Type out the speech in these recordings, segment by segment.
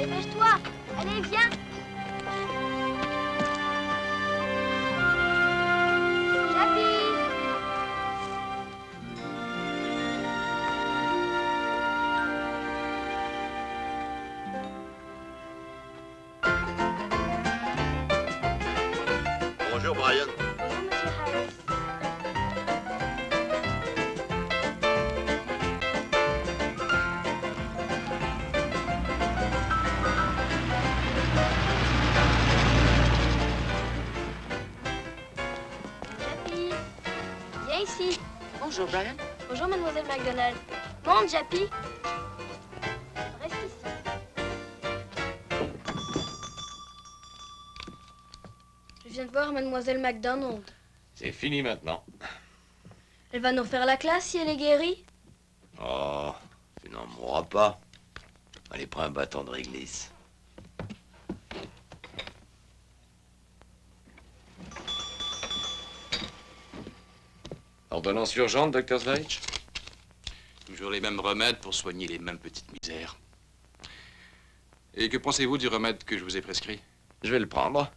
Dépêche-toi. Allez, viens. Jappy. Bonjour, Brian. Bonjour, Monsieur Harris. Jappy, viens ici. Bonjour, Brian. Bonjour, Mademoiselle MacDonald. Monte, Jappy. Reste ici. Je viens de voir Mademoiselle MacDonald. C'est fini maintenant. Elle va nous faire la classe si elle est guérie. Oh, tu n'en mourras pas. Allez, prends un bâton de réglisse. Ordonnance urgente, docteur Zweig? Toujours les mêmes remèdes pour soigner les mêmes petites misères. Et que pensez-vous du remède que je vous ai prescrit? Je vais le prendre.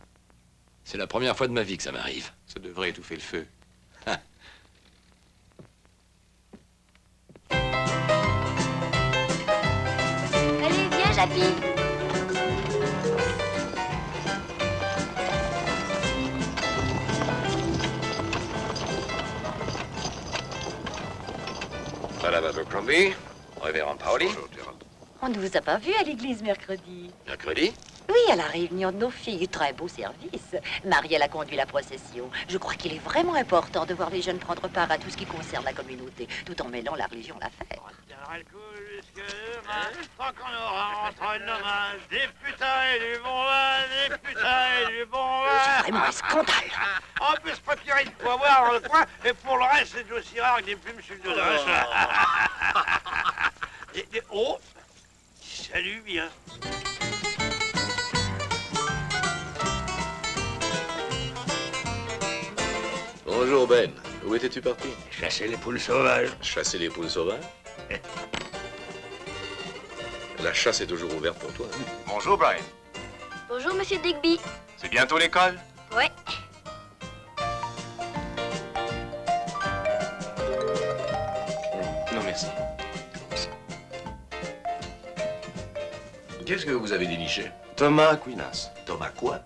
C'est la première fois de ma vie que ça m'arrive. Ça devrait étouffer le feu. Allez, viens, Jappy. Madame Abercrombie, révérend Pauli. Bonjour, Gerald. On ne vous a pas vu à l'église mercredi. Mercredi? Oui, à la réunion de nos filles. Très beau service. Marielle a conduit la procession. Je crois qu'il est vraiment important de voir les jeunes prendre part à tout ce qui concerne la communauté, tout en mêlant la religion à la fête. On tiendra le coup jusque demain, tant qu'on aura entre nos mains des putains et du bon vin, des putains et du bon vin. Vraiment un scandale. On peut se procurer de quoi boire dans le coin, et pour le reste, c'est aussi rare que des plumes sur le dos d'un chat. Oh, salut bien. Bonjour, Ben. Où étais-tu parti? Chasser les poules sauvages. Chasser les poules sauvages? La chasse est toujours ouverte pour toi. Bonjour, Brian. Bonjour, Monsieur Digby. C'est bientôt l'école? Ouais. Non, merci. Qu'est-ce que vous avez déniché? Thomas Aquinas. Thomas quoi?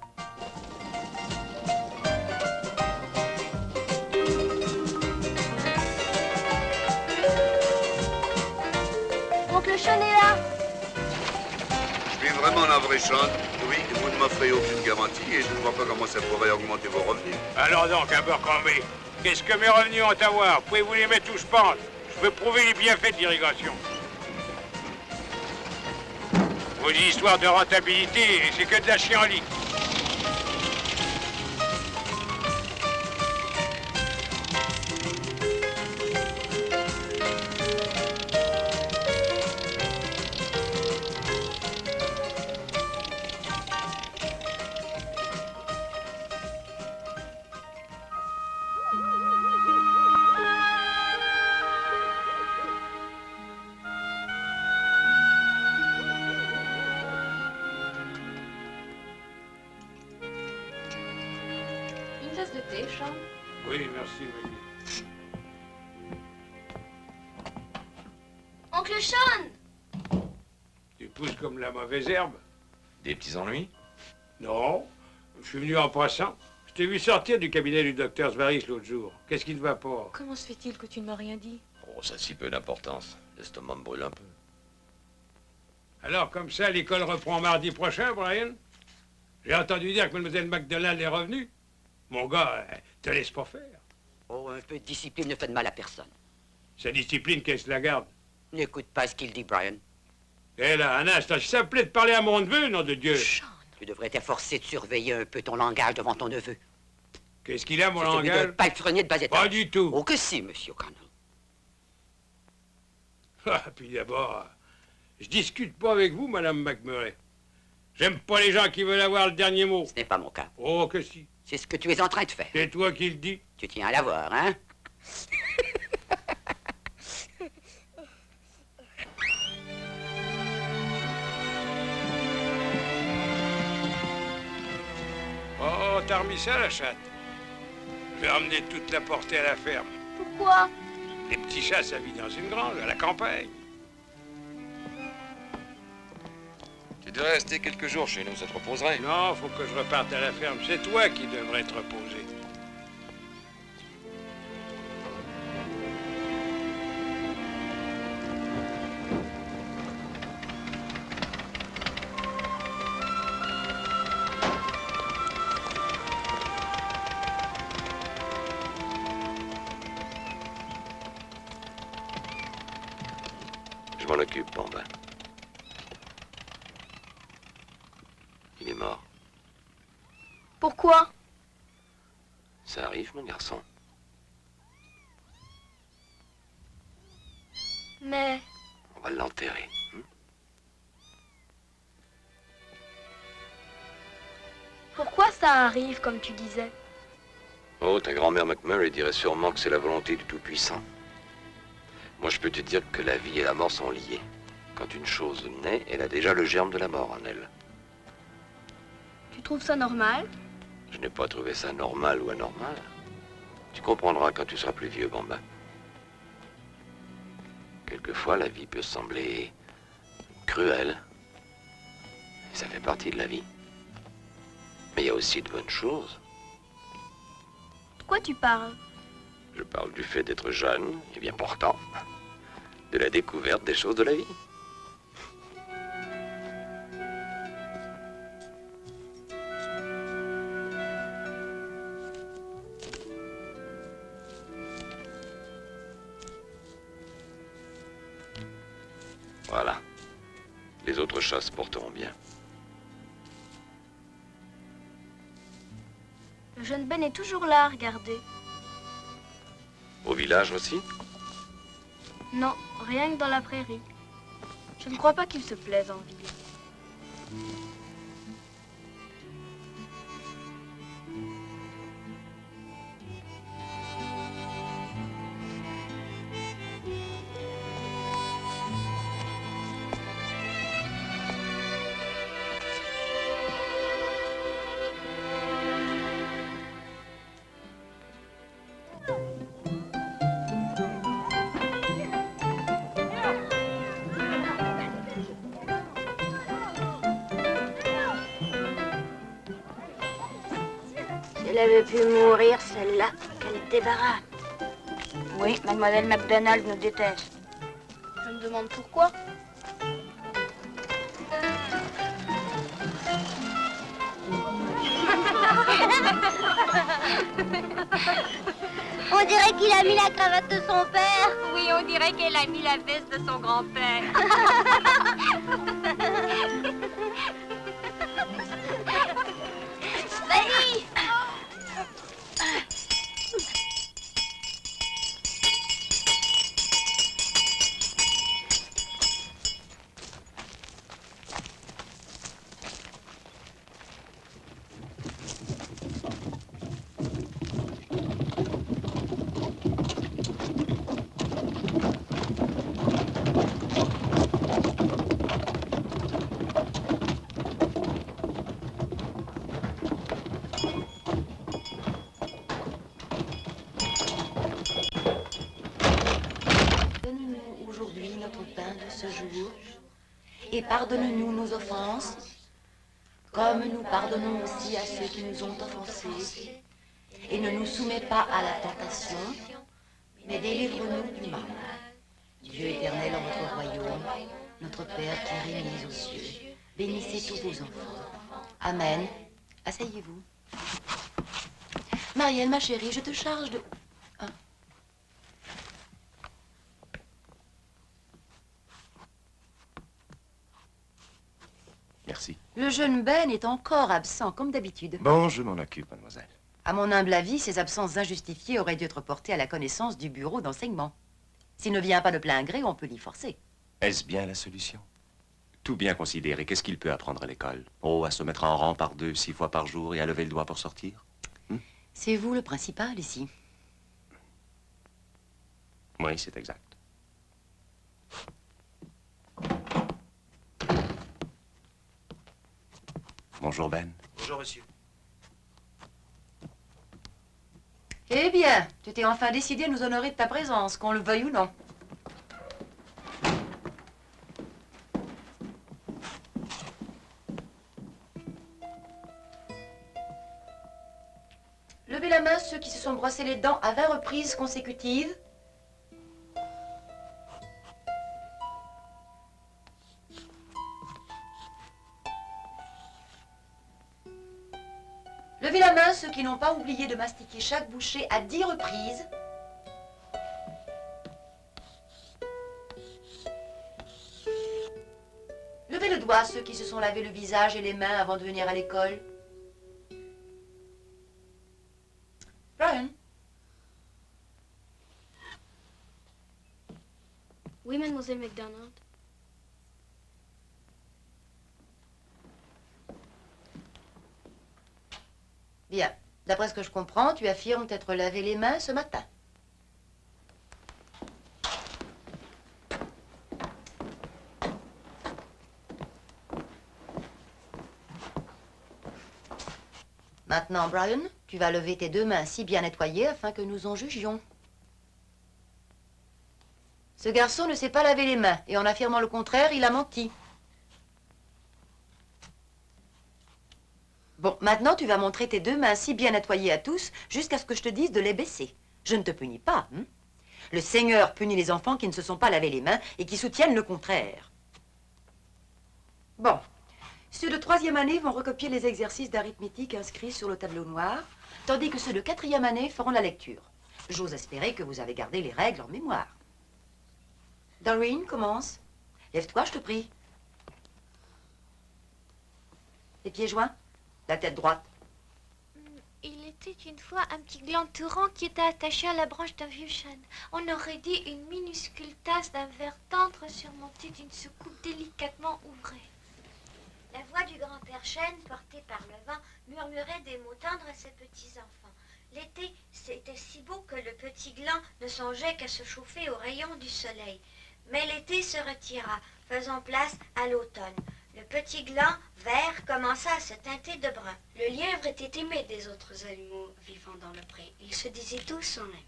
Oncle Sean est là. Je suis vraiment navré, Sean. Oui, vous ne m'offrez aucune garantie et je ne vois pas comment ça pourrait augmenter vos revenus. Alors donc, Abercrombie, qu'est-ce que mes revenus ont à voir? Pouvez-vous les mettre où je pense? Je veux prouver les bienfaits de l'irrigation. Vos histoires de rentabilité, c'est que de la chienlit. Une tasse de thé, Sean. Oui, merci, Maggie. Oncle Sean. Tu pousses comme la mauvaise herbe? Des petits ennuis? Non, je suis venu en passant. Je t'ai vu sortir du cabinet du docteur Svaris l'autre jour. Qu'est-ce qui ne va pas? Comment se fait-il que tu ne m'as rien dit? Oh, ça a si peu d'importance. L'estomac me brûle un peu. Alors, comme ça, l'école reprend mardi prochain, Brian? J'ai entendu dire que Mlle MacDonald est revenue. Mon gars, te laisse pas faire. Oh, un peu de discipline ne fait de mal à personne. Sa discipline, qu'elle se la garde. N'écoute pas ce qu'il dit, Brian. Hé là, un instant, ça me plaît de parler à mon neveu, nom de Dieu. Sean! Tu devrais t'efforcer de surveiller un peu ton langage devant ton neveu. Qu'est-ce qu'il a, mon C'est celui langage? d'un palefrenier de bas étage. Pas du tout. Oh que si, monsieur O'Connell. Ah, puis d'abord, je discute pas avec vous, Madame McMurray. J'aime pas les gens qui veulent avoir le dernier mot. Ce n'est pas mon cas. Oh, que si. C'est ce que tu es en train de faire. C'est toi qui le dis. Tu tiens à l'avoir, hein? on t'a remis ça, la chatte? Je vais emmener toute la portée à la ferme. Pourquoi? Les petits chats, ça vit dans une grange, à la campagne. Tu devrais rester quelques jours chez nous, ça te reposerait. Non, faut que je reparte à la ferme. C'est toi qui devrais te reposer. Je m'en occupe, Bamba. Il est mort. Pourquoi? Ça arrive, mon garçon. Mais... On va l'enterrer. Pourquoi ça arrive, comme tu disais? Oh, ta grand-mère McMurray dirait sûrement que c'est la volonté du Tout-Puissant. Moi, je peux te dire que la vie et la mort sont liées. Quand une chose naît, elle a déjà le germe de la mort en elle. Tu trouves ça normal? Je n'ai pas trouvé ça normal ou anormal. Tu comprendras quand tu seras plus vieux, Bamba. Quelquefois, la vie peut sembler cruelle. Et ça fait partie de la vie. Mais il y a aussi de bonnes choses. De quoi tu parles? Je parle du fait d'être jeune et bien portant. De la découverte des choses de la vie. Voilà. Les autres chats se porteront bien. Le jeune Ben est toujours là, regardez. Au village aussi? Non, rien que dans la prairie. Je ne crois pas qu'il se plaise en ville. Elle avait pu mourir, celle-là. Quel débarras. Oui, mademoiselle MacDonald nous déteste. Je me demande pourquoi. On dirait qu'il a mis la cravate de son père. Oui, on dirait qu'elle a mis la veste de son grand-père. Vas-y. Donne-nous aujourd'hui notre pain de ce jour, et pardonne-nous nos offenses, comme nous pardonnons aussi à ceux qui nous ont offensés. Et ne nous soumets pas à la tentation, mais délivre-nous du mal. Dieu éternel en votre royaume, notre Père qui régnez aux cieux, bénissez tous vos enfants. Amen. Asseyez-vous. Marielle, ma chérie, je te charge de... Merci. Le jeune Ben est encore absent, comme d'habitude. Bon, je m'en occupe, mademoiselle. À mon humble avis, ces absences injustifiées auraient dû être portées à la connaissance du bureau d'enseignement. S'il ne vient pas de plein gré, on peut l'y forcer. Est-ce bien la solution? Tout bien considéré, qu'est-ce qu'il peut apprendre à l'école? Oh, à se mettre en rang par 2, 6 fois par jour et à lever le doigt pour sortir? C'est vous le principal ici. Oui, c'est exact. Bonjour, Ben. Bonjour, monsieur. Eh bien, tu t'es enfin décidé à nous honorer de ta présence, qu'on le veuille ou non. Levez la main ceux qui se sont brossés les dents à 20 reprises consécutives. Levez la main ceux qui n'ont pas oublié de mastiquer chaque bouchée à 10 reprises. Levez le doigt ceux qui se sont lavé le visage et les mains avant de venir à l'école. Brian? Oui, mademoiselle MacDonald. Bien. D'après ce que je comprends, tu affirmes t'être lavé les mains ce matin. Maintenant, Brian, tu vas lever tes deux mains si bien nettoyées afin que nous en jugions. Ce garçon ne s'est pas lavé les mains et en affirmant le contraire, il a menti. Bon, maintenant, tu vas montrer tes deux mains si bien nettoyées à tous jusqu'à ce que je te dise de les baisser. Je ne te punis pas, hein? Le Seigneur punit les enfants qui ne se sont pas lavé les mains et qui soutiennent le contraire. Bon. Ceux de 3e année vont recopier les exercices d'arithmétique inscrits sur le tableau noir, tandis que ceux de 4e année feront la lecture. J'ose espérer que vous avez gardé les règles en mémoire. Doreen, commence. Lève-toi, je te prie. Les pieds joints, la tête droite. Il était une fois un petit gland tout rond qui était attaché à la branche d'un vieux chêne. On aurait dit une minuscule tasse d'un verre tendre surmontée d'une soucoupe délicatement ouvrée. La voix du grand-père chêne, portée par le vent, murmurait des mots tendres à ses petits-enfants. L'été, c'était si beau que le petit gland ne songeait qu'à se chauffer aux rayons du soleil. Mais l'été se retira, faisant place à l'automne. Le petit gland vert commença à se teinter de brun. Le lièvre était aimé des autres animaux vivant dans le pré. Ils se disaient tous son ami.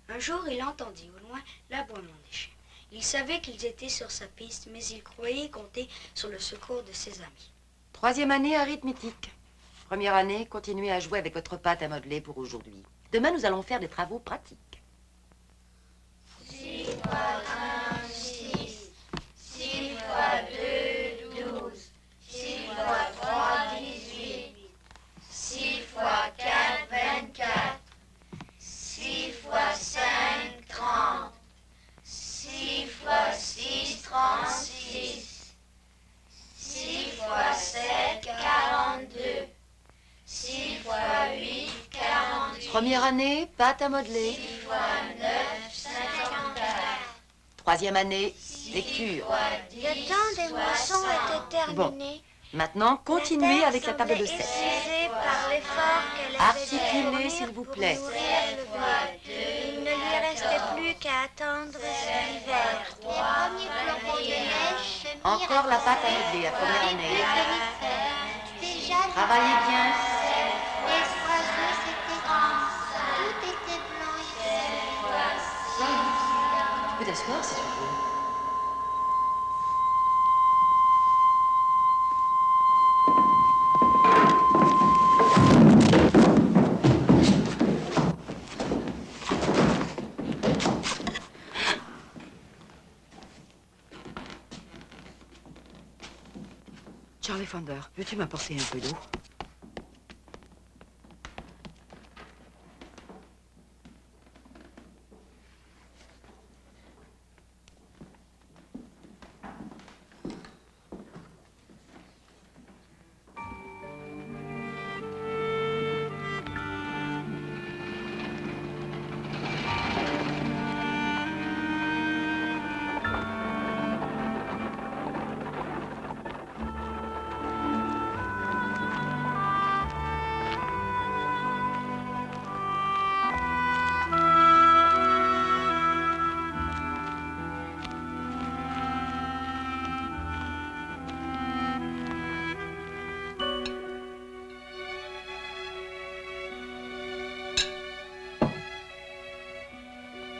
Un jour, il entendit au loin l'aboiement des chiens. Il savait qu'ils étaient sur sa piste, mais il croyait compter sur le secours de ses amis. 3e année, arithmétique. 1re année, continuez à jouer avec votre pâte à modeler pour aujourd'hui. Demain, nous allons faire des travaux pratiques. 6 fois 1, 6. 6 fois 2, 12. 6 fois 3, 18. 6 fois 4, 24. 6 fois 5, 30. 6 fois 6, 36. 6 fois 7, 42. 6 fois 8, 48. 1re année, pâte à modeler. 6 fois 9, 54. 3e année, lecture. Le temps des moissons était terminé. Maintenant, continuez avec la table de 7. Épuisée par l'effort qu'elle avait Articulez, s'il vous plaît. Il ne lui restait plus qu'à attendre l'hiver. Les premiers flocons de neige se mirent Encore la pâte à modeler, la 1re année. Déjà, Travaillez bien. les oiseaux s'étaient tout était blanc ici. Tu peux t'asseoir si tu veux. Charlie Fonder, veux-tu m'apporter un peu d'eau?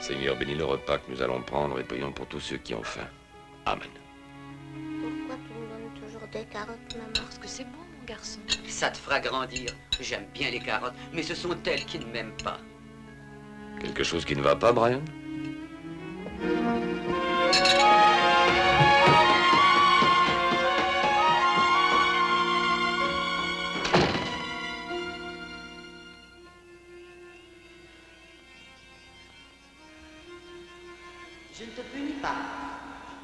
Seigneur, bénis le repas que nous allons prendre et prions pour tous ceux qui ont faim. Amen. Pourquoi tu me donnes toujours des carottes, maman? Parce que c'est bon, mon garçon. Ça te fera grandir. J'aime bien les carottes, mais ce sont elles qui ne m'aiment pas. Quelque chose qui ne va pas, Brian? Je ne te punis pas.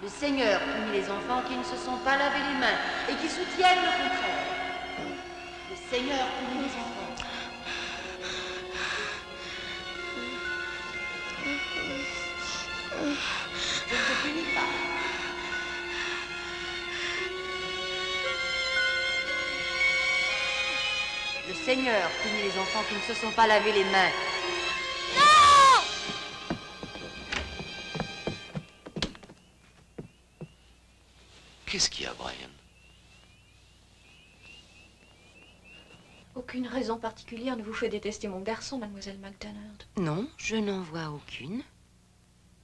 Le Seigneur punit les enfants qui ne se sont pas lavé les mains et qui soutiennent le contraire. Le Seigneur punit les enfants. Je ne te punis pas. Le Seigneur punit les enfants qui ne se sont pas lavé les mains. Qu'est-ce qu'il y a, Brian? Aucune raison particulière ne vous fait détester mon garçon, mademoiselle MacDonald. Non, je n'en vois aucune.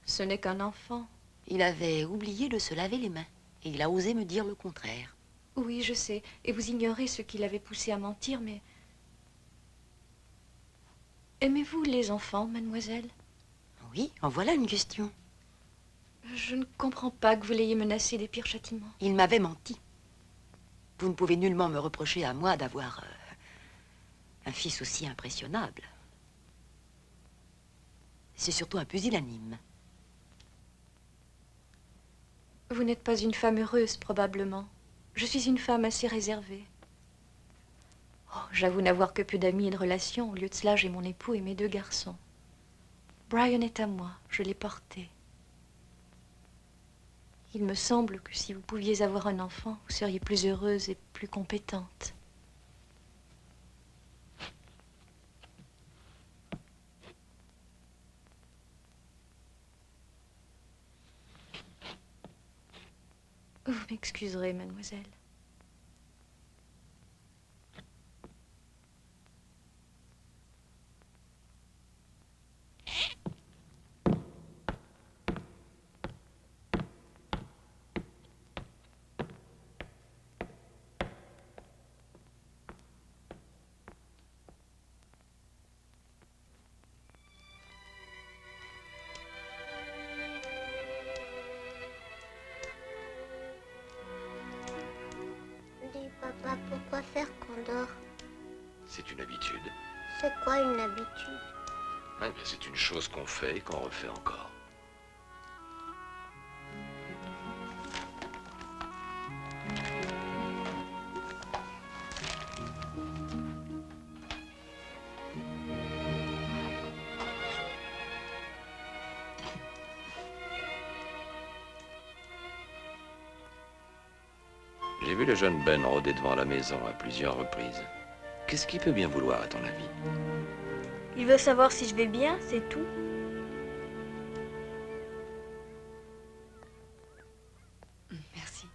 Ce n'est qu'un enfant. Il avait oublié de se laver les mains et il a osé me dire le contraire. Oui, je sais. Et vous ignorez ce qui l'avait poussé à mentir, mais... Aimez-vous les enfants, mademoiselle? Oui, en voilà une question. Je ne comprends pas que vous l'ayez menacé des pires châtiments. Il m'avait menti. Vous ne pouvez nullement me reprocher à moi d'avoir un fils aussi impressionnable. C'est surtout un pusillanime. Vous n'êtes pas une femme heureuse, probablement. Je suis une femme assez réservée. Oh, j'avoue n'avoir que peu d'amis et de relations. Au lieu de cela, j'ai mon époux et mes 2 garçons. Brian est à moi. Je l'ai porté. Il me semble que si vous pouviez avoir un enfant, vous seriez plus heureuse et plus compétente. Vous m'excuserez, mademoiselle. Dis, papa, pourquoi faire qu'on dort? C'est une habitude. C'est quoi une habitude? Ouais, mais c'est une chose qu'on fait et qu'on refait encore. J'ai vu le jeune Ben rôder devant la maison à plusieurs reprises. Qu'est-ce qu'il peut bien vouloir, à ton avis? Il veut savoir si je vais bien, c'est tout. Merci.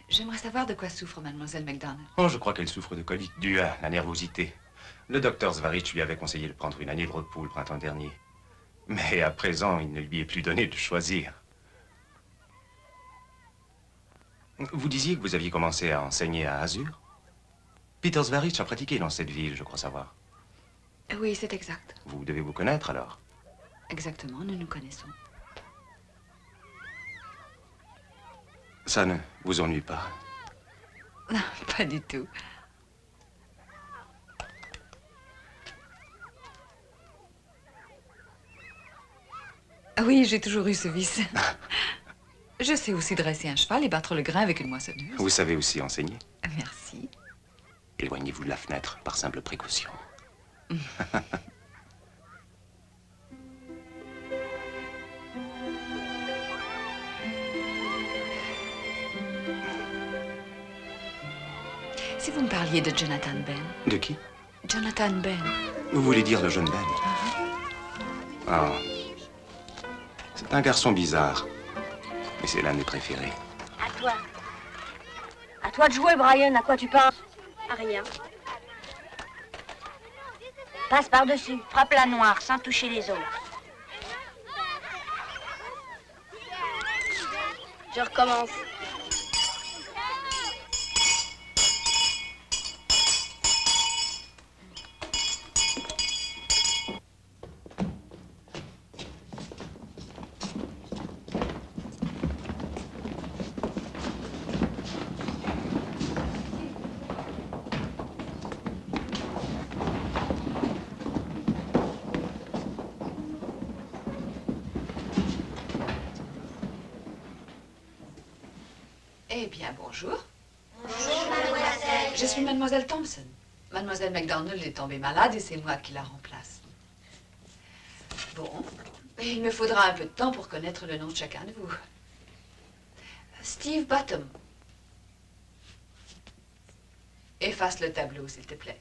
J'aimerais savoir de quoi souffre mademoiselle MacDonald. Oh, je crois qu'elle souffre de colique due à la nervosité. Le docteur Zvarich lui avait conseillé de prendre une année de repos le printemps dernier. Mais à présent, il ne lui est plus donné de choisir. Vous disiez que vous aviez commencé à enseigner à Azur? Peter Zvarich a pratiqué dans cette ville, je crois savoir. Oui, c'est exact. Vous devez vous connaître alors? Exactement, nous nous connaissons. Ça ne vous ennuie pas? Non, pas du tout. Oui, j'ai toujours eu ce vice. Je sais aussi dresser un cheval et battre le grain avec une moissonneuse. Vous savez aussi enseigner? Merci. Éloignez-vous de la fenêtre par simple précaution. Si vous me parliez de Jonathan Ben. De qui? Jonathan Ben. Vous voulez dire le jeune Ben? Ah. C'est un garçon bizarre. Mais c'est l'un de mes préférés. À toi. À toi de jouer, Brian. À quoi tu penses? À rien. Passe par-dessus. Frappe la noire sans toucher les autres. Je recommence. Eh bien, bonjour. Bonjour, mademoiselle. Je suis mademoiselle Thompson. Mademoiselle MacDonald est tombée malade et c'est moi qui la remplace. Bon, il me faudra un peu de temps pour connaître le nom de chacun de vous. Steve Bottom. Efface le tableau, s'il te plaît.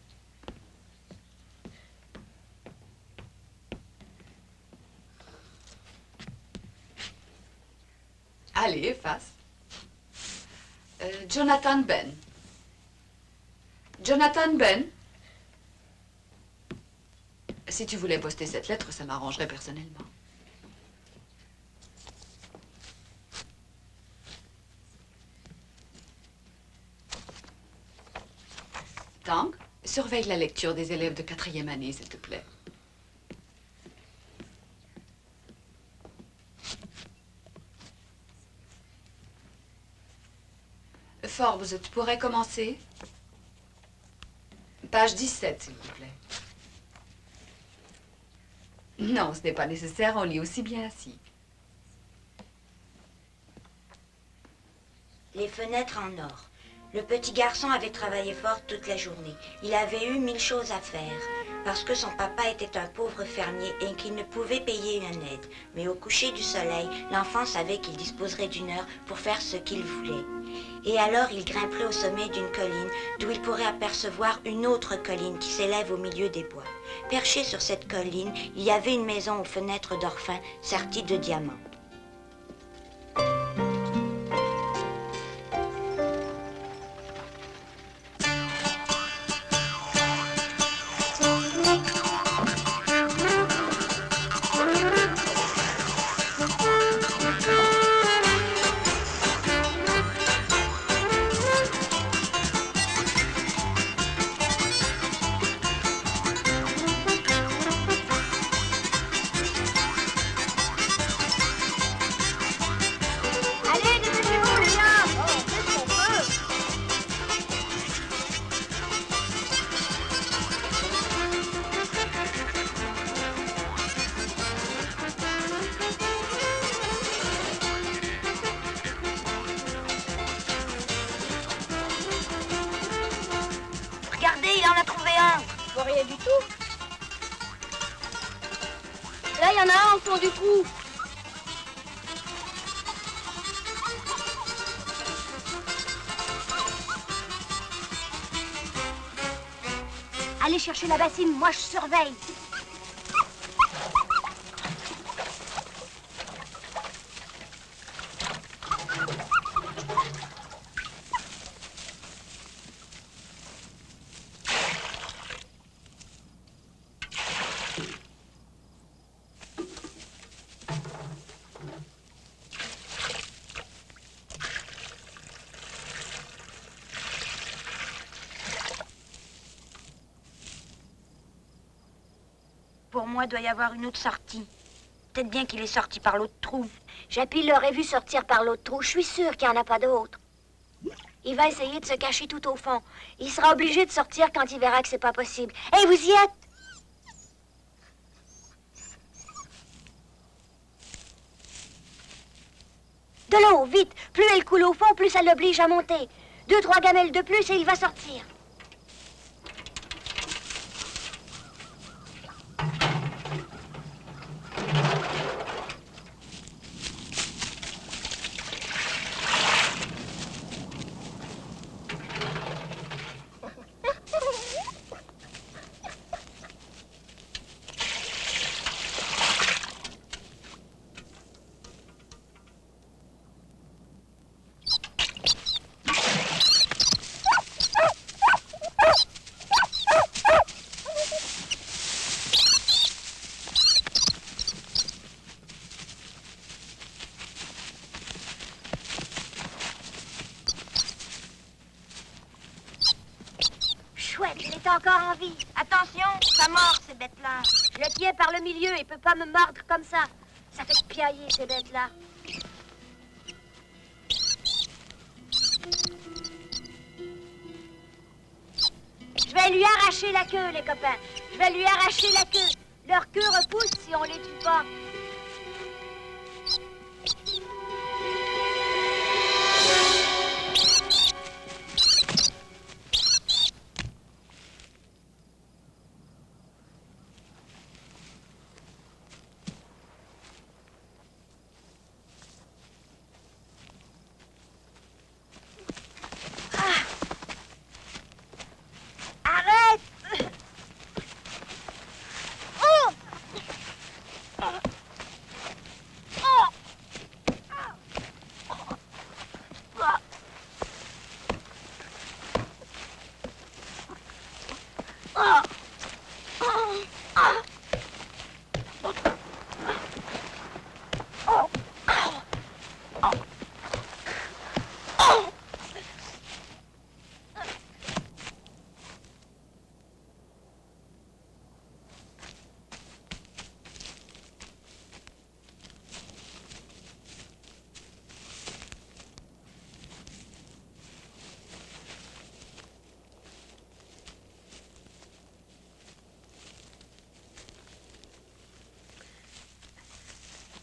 Allez, efface. Jonathan Ben. Jonathan Ben. Si tu voulais poster cette lettre, ça m'arrangerait personnellement. Tang, surveille la lecture des élèves de 4e année, s'il te plaît. Forbes, tu pourrais commencer? Page 17, s'il vous plaît. Non, ce n'est pas nécessaire, on lit aussi bien assis. Les fenêtres en or. Le petit garçon avait travaillé fort toute la journée. Il avait eu 1000 choses à faire, parce que son papa était un pauvre fermier et qu'il ne pouvait payer une aide. Mais au coucher du soleil, l'enfant savait qu'il disposerait d'une heure pour faire ce qu'il voulait. Et alors il grimperait au sommet d'une colline, d'où il pourrait apercevoir une autre colline qui s'élève au milieu des bois. Perché sur cette colline, il y avait une maison aux fenêtres d'or fin, serties de diamants. Du trou. Allez chercher la bassine, moi je surveille. Pour moi, doit y avoir une autre sortie. Peut-être bien qu'il est sorti par l'autre trou. Jappy l'aurait vu sortir par l'autre trou. Je suis sûre qu'il n'y en a pas d'autre. Il va essayer de se cacher tout au fond. Il sera obligé de sortir quand il verra que c'est pas possible. Hé, vous y êtes? De l'eau, vite. Plus elle coule au fond, plus ça l'oblige à monter. 2-3 gamelles de plus et il va sortir. chouette, il est encore en vie. Attention, ça mord, ces bêtes-là. Je le tiens par le milieu, il peut pas me mordre comme ça. Ça fait piailler, ces bêtes-là. Je vais lui arracher la queue, les copains. Je vais lui arracher la queue. Leur queue repousse si on les tue pas.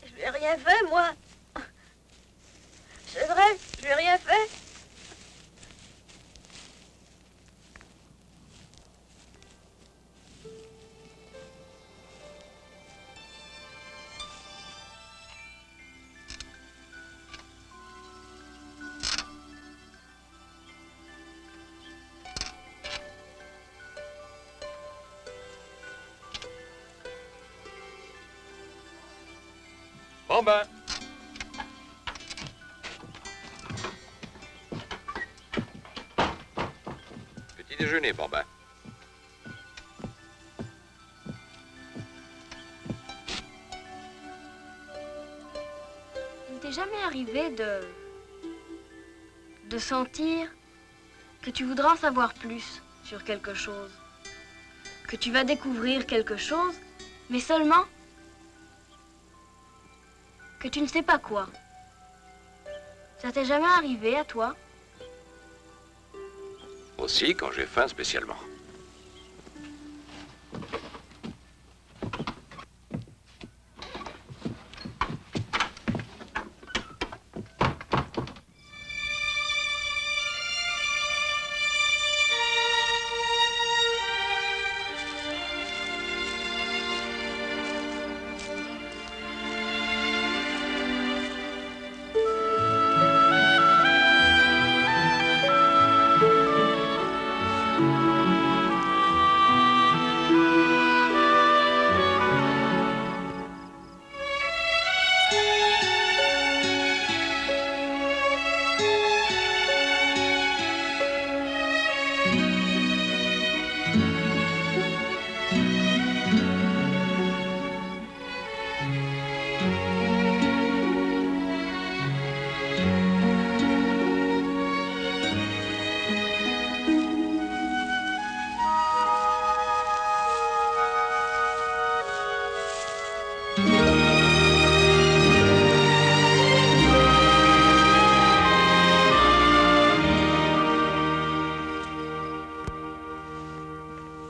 Je n'ai rien fait, moi. C'est vrai, je n'ai rien fait. Bon ben. Petit déjeuner, Bambin. Il t'est jamais arrivé de sentir que tu voudras en savoir plus sur quelque chose, que tu vas découvrir quelque chose, mais seulement que tu ne sais pas quoi. Ça t'est jamais arrivé à toi? Aussi, quand j'ai faim spécialement.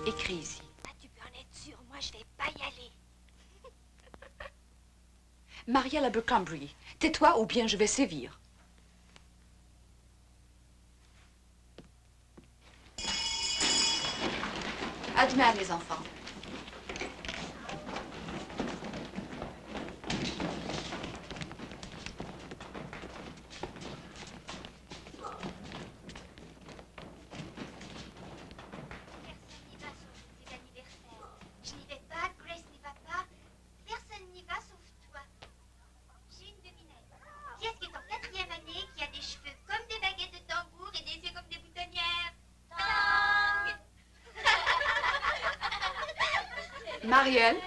Écris ici. Ah, tu peux en être sûr, moi je vais pas y aller. Marielle Abercrombie, tais-toi ou bien je vais sévir. À demain, les enfants. Je n'y vais pas, Grace n'y va pas, personne n'y va sauf toi. J'ai une devinette. Qui est-ce qui est en 4e année, qui a des cheveux comme des baguettes de tambour et des yeux comme des boutonnières? Tang! Marielle,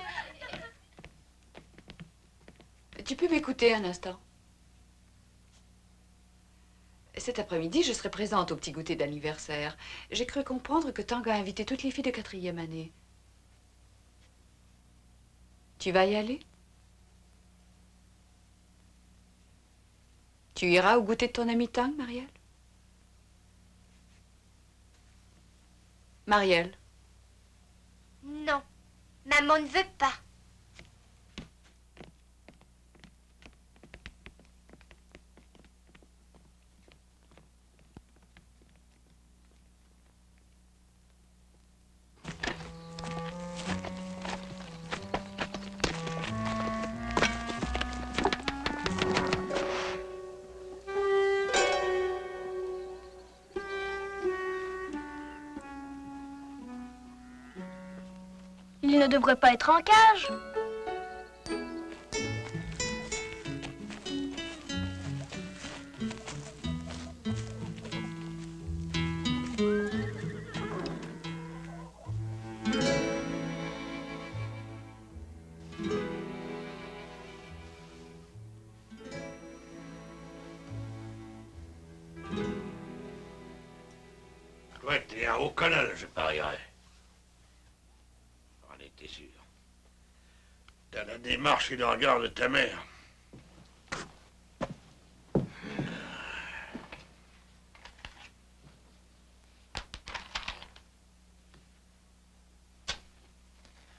tu peux m'écouter un instant? cet après-midi, je serai présente au petit goûter d'anniversaire. J'ai cru comprendre que Tang a invité toutes les filles de 4e année. Tu vas y aller? Tu iras au goûter de ton ami Tang, Marielle? Marielle? Non, maman ne veut pas. Il ne devrait pas être en cage. Toi, t'es un haut canal, je parierais. J'en étais sûr. T'as la démarche et le regard de ta mère.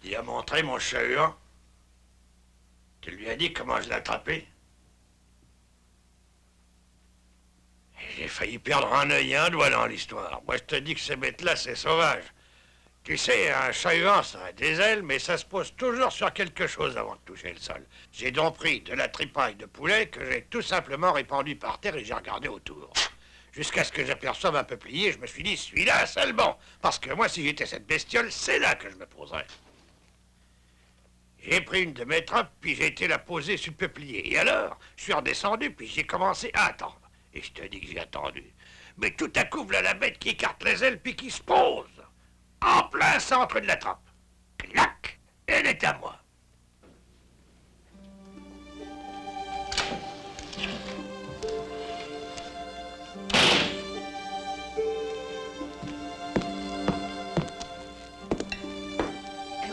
Il a montré mon chat-huant. Tu lui as dit comment je l'ai attrapé. J'ai failli perdre un œil et un doigt dans l'histoire. Moi, je te dis que ces bêtes-là, c'est sauvage. Tu sais, un chat-huant, ça a des ailes, mais ça se pose toujours sur quelque chose avant de toucher le sol. J'ai donc pris de la tripaille de poulet que j'ai tout simplement répandue par terre et j'ai regardé autour. Jusqu'à ce que j'aperçoive un peuplier, je me suis dit, celui-là, c'est le bon. Parce que moi, si j'étais cette bestiole, c'est là que je me poserais. J'ai pris une de mes trappes, puis j'ai été la poser sur le peuplier. Et alors, je suis redescendu, puis j'ai commencé à attendre. Et je te dis que j'ai attendu. Mais tout à coup, voilà la bête qui écarte les ailes, puis qui se pose. En plein centre de la trappe. Clac! Elle est à moi.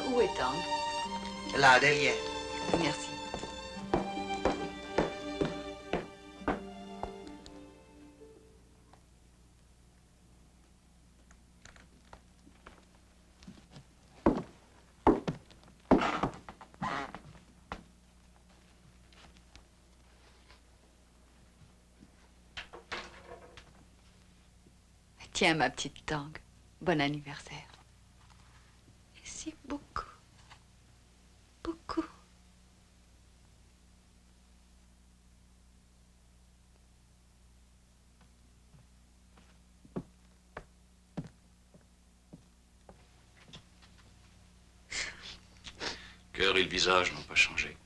Où est Tang? Là, derrière. Merci. Tiens, ma petite Tang, bon anniversaire. Merci beaucoup. Beaucoup. Cœur et le visage n'ont pas changé.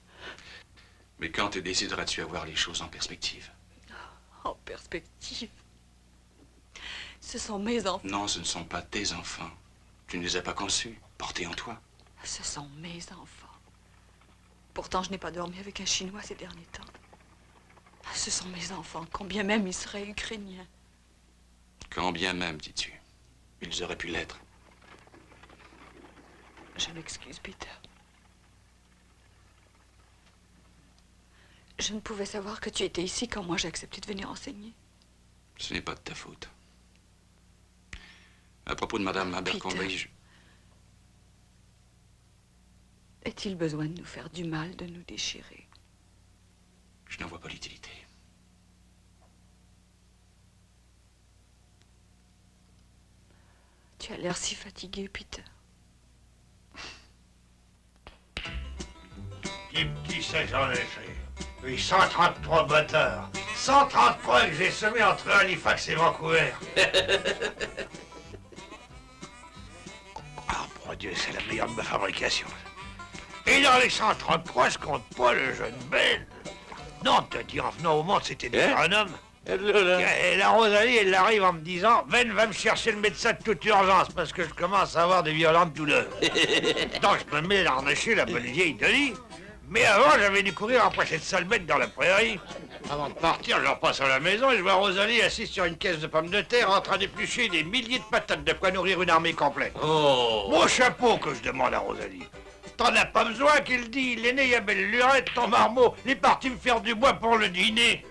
Mais quand te décideras-tu à voir les choses en perspective? En perspective. Ce sont mes enfants. Non, ce ne sont pas tes enfants. Tu ne les as pas conçus, portés en toi. Ce sont mes enfants. Pourtant, je n'ai pas dormi avec un Chinois ces derniers temps. Ce sont mes enfants, combien même ils seraient ukrainiens. Quand bien même, dis-tu. Ils auraient pu l'être. Je m'excuse, Peter. Je ne pouvais savoir que tu étais ici quand moi j'ai accepté de venir enseigner. Ce n'est pas de ta faute. À propos de Madame Abercrombie, Est-il besoin de nous faire du mal, de nous déchirer? je n'en vois pas l'utilité. Tu as l'air si fatigué, Peter. Qui c'est j'en ai fait? Oui, 133 bâtards. 133 que j'ai semés entre Halifax et Vancouver. Ah, mon Dieu, c'est la meilleure de ma fabrication. Et dans les 133, je compte pas le jeune Ben. Non, te dis, en venant au monde, c'était déjà un homme. Et la Rosalie, elle arrive en me disant, Ben, va me chercher le médecin de toute urgence, parce que je commence à avoir des violentes douleurs. Donc, je me mets à harnacher la bonne vieille Denis. Mais avant, j'avais dû courir après cette sale bête dans la prairie. Avant de partir, je repasse à la maison et je vois Rosalie assise sur une caisse de pommes de terre en train d'éplucher des milliers de patates, de quoi nourrir une armée complète. Oh! Mon chapeau que je demande à Rosalie. T'en as pas besoin qu'il dit, il est né, il y a belle lurette, ton marmot, il est parti me faire du bois pour le dîner.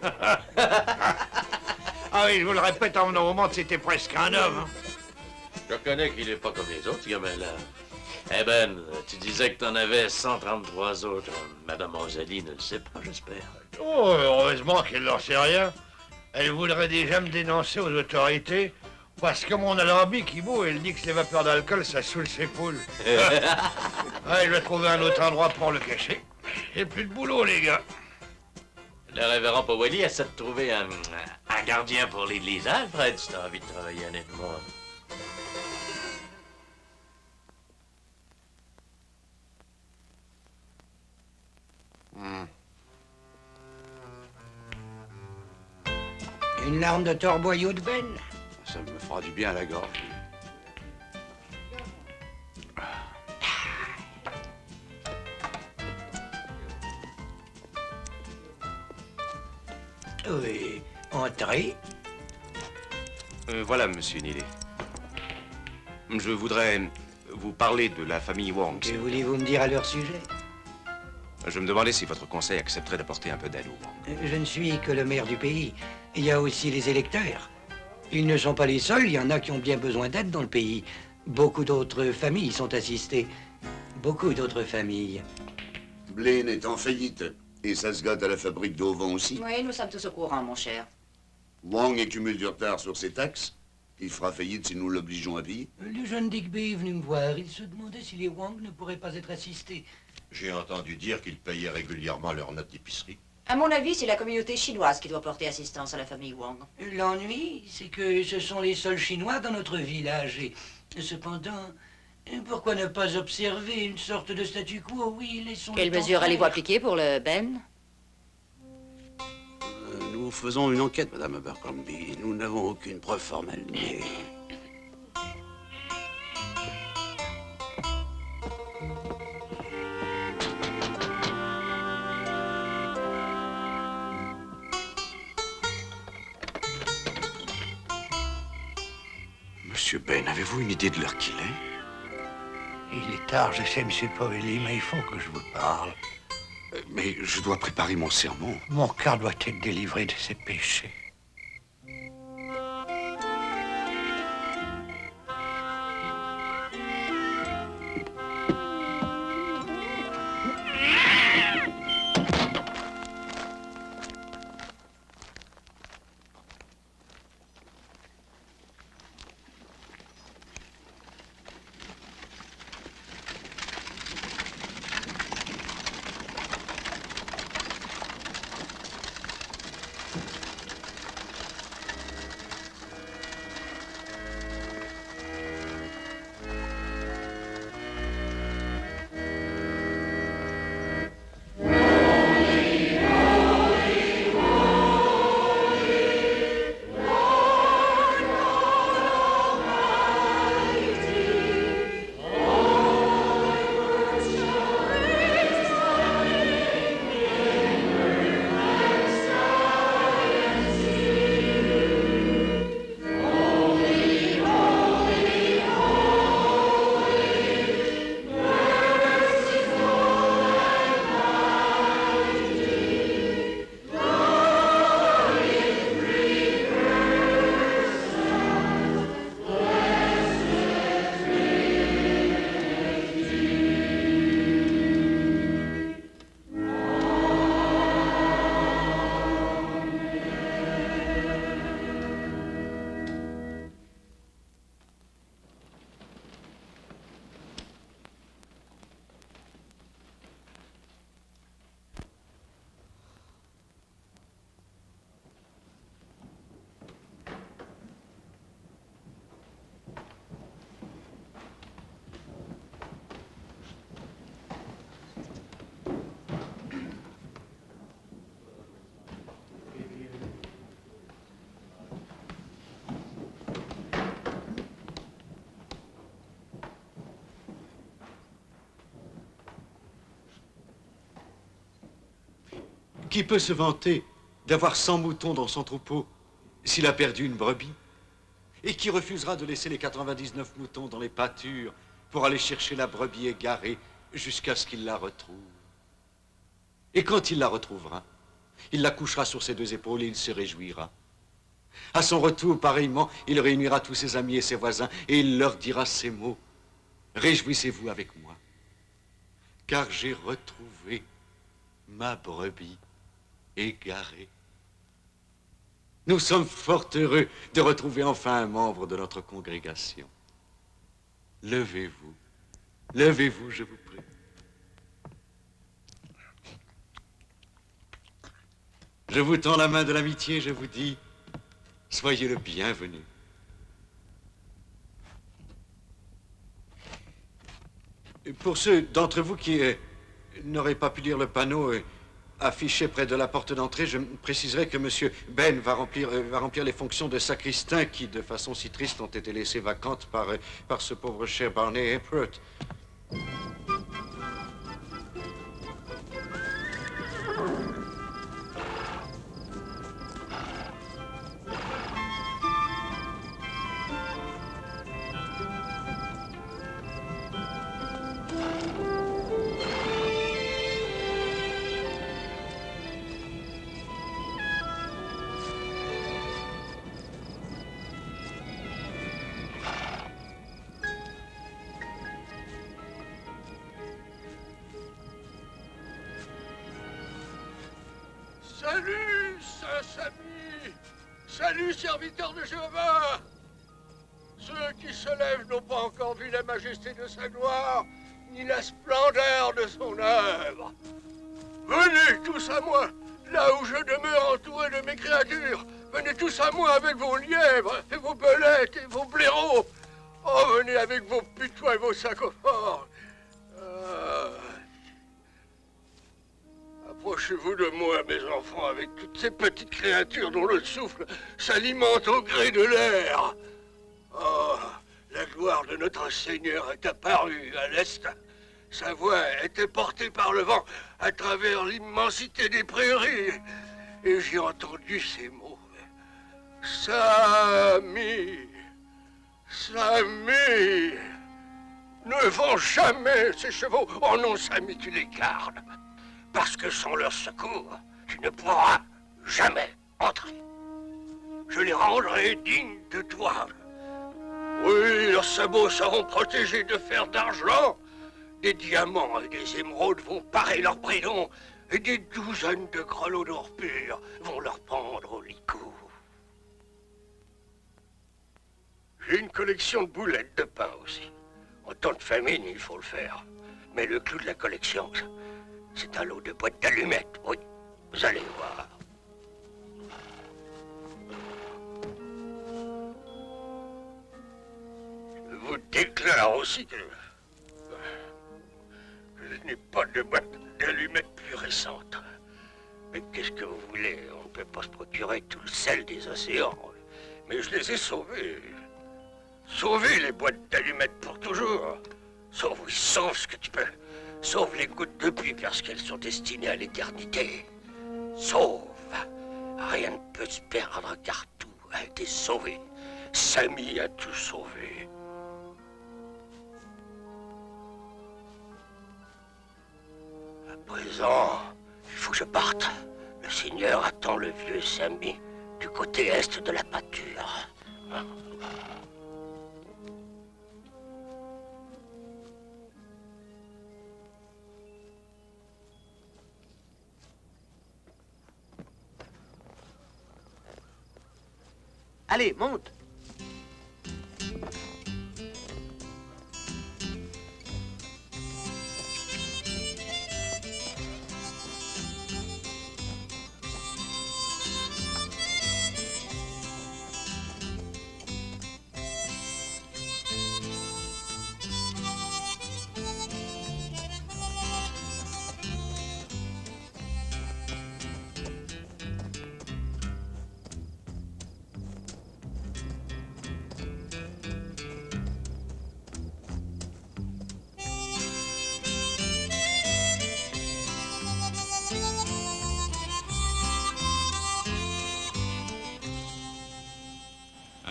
Ah oui, je vous le répète, en venant au monde, c'était presque un homme. Hein. Je reconnais qu'il est pas comme les autres, gamin là. Eh ben, tu disais que t'en avais 133 autres. Madame Rosalie ne le sait pas, j'espère. Oh, heureusement qu'elle n'en sait rien. Elle voudrait déjà me dénoncer aux autorités, parce que mon alambic, il vaut, elle dit que les vapeurs d'alcool, ça saoule ses poules. Ouais, je vais trouver un autre endroit pour le cacher. J'ai plus de boulot, les gars. Le révérend Powelly essaie de trouver un gardien pour l'église, hein, Fred, si t'as envie de travailler honnêtement. Une larme de torboyau de Ben. Ça me fera du bien à la gorge. Oui, entrez. Voilà, monsieur Neely. Je voudrais vous parler de la famille Wong. Que voulez-vous me dire à leur sujet? Je me demandais si votre conseil accepterait d'apporter un peu d'aide aux Wong. Je ne suis que le maire du pays. Il y a aussi les électeurs. Ils ne sont pas les seuls, il y en a qui ont bien besoin d'aide dans le pays. Beaucoup d'autres familles sont assistées. Beaucoup d'autres familles. Blaine est en faillite. Et ça se gâte à la fabrique d'Auvon aussi. Oui, nous sommes tous au courant, mon cher. Wong accumule du retard sur ses taxes. Il fera faillite si nous l'obligeons à payer. Le jeune Digby est venu me voir. Il se demandait si les Wong ne pourraient pas être assistés. J'ai entendu dire qu'ils payaient régulièrement leurs notes d'épicerie. À mon avis, c'est la communauté chinoise qui doit porter assistance à la famille Wong. L'ennui, c'est que ce sont les seuls Chinois dans notre village. Et cependant, pourquoi ne pas observer une sorte de statu quo? Oui, laissons. Quelle mesure allez-vous appliquer pour le Ben? Nous faisons une enquête, Madame Abercrombie. Nous n'avons aucune preuve formelle, mais... Monsieur Ben, avez-vous une idée de l'heure qu'il est? Il est tard, je sais, monsieur Powelly, mais il faut que je vous parle. Mais je dois préparer mon sermon. Mon cœur doit être délivré de ses péchés. Qui peut se vanter d'avoir 100 moutons dans son troupeau s'il a perdu une brebis? Et qui refusera de laisser les 99 moutons dans les pâtures pour aller chercher la brebis égarée jusqu'à ce qu'il la retrouve? Et quand il la retrouvera, il la couchera sur ses deux épaules et il se réjouira. À son retour, pareillement, il réunira tous ses amis et ses voisins et il leur dira ces mots. Réjouissez-vous avec moi, car j'ai retrouvé ma brebis égarée. Nous sommes fort heureux de retrouver enfin un membre de notre congrégation. Levez-vous, levez-vous, je vous prie. Je vous tends la main de l'amitié, je vous dis, soyez le bienvenu. Et pour ceux d'entre vous qui n'auraient pas pu lire le panneau affiché près de la porte d'entrée, je préciserai que M. Ben va remplir les fonctions de sacristain qui, de façon si triste, ont été laissées vacantes par ce pauvre cher Barney Hepworth. Salut, Saint-Samy! Salut, serviteurs de Jéhovah! Ceux qui se lèvent n'ont pas encore vu la majesté de sa gloire, ni la splendeur de son œuvre. Venez tous à moi, là où je demeure entouré de mes créatures. Venez tous à moi avec vos lièvres, et vos belettes, et vos blaireaux. Oh, venez avec vos putois et vos sacophores. Approchez-vous de moi, mes enfants, avec toutes ces petites créatures dont le souffle s'alimente au gré de l'air. Oh, la gloire de notre Seigneur est apparue à l'est. Sa voix était portée par le vent à travers l'immensité des prairies. Et j'ai entendu ces mots. Samy, Samy, ne vends jamais ces chevaux. Oh non, Samy, tu les gardes. Parce que sans leur secours, tu ne pourras jamais entrer. Je les rendrai dignes de toi. Oui, leurs sabots seront protégés de fer d'argent. Des diamants et des émeraudes vont parer leurs bridons. Et des douzaines de grelots d'or pur vont leur pendre au licou. J'ai une collection de boulettes de pain aussi. En temps de famine, il faut le faire. Mais le clou de la collection, c'est un lot de boîtes d'allumettes, oui. Vous allez voir. Je vous déclare aussi que je n'ai pas de boîte d'allumettes plus récentes. Mais qu'est-ce que vous voulez? On ne peut pas se procurer tout le sel des océans. Mais je les ai sauvés. Sauvez les boîtes d'allumettes pour toujours. Sauve, oui, sauve ce que tu peux. Sauve les gouttes de pluie parce qu'elles sont destinées à l'éternité. Sauve. Rien ne peut se perdre car tout a été sauvé. Samy a tout sauvé. À présent, il faut que je parte. Le Seigneur attend le vieux Samy du côté est de la pâture. Allez, monte.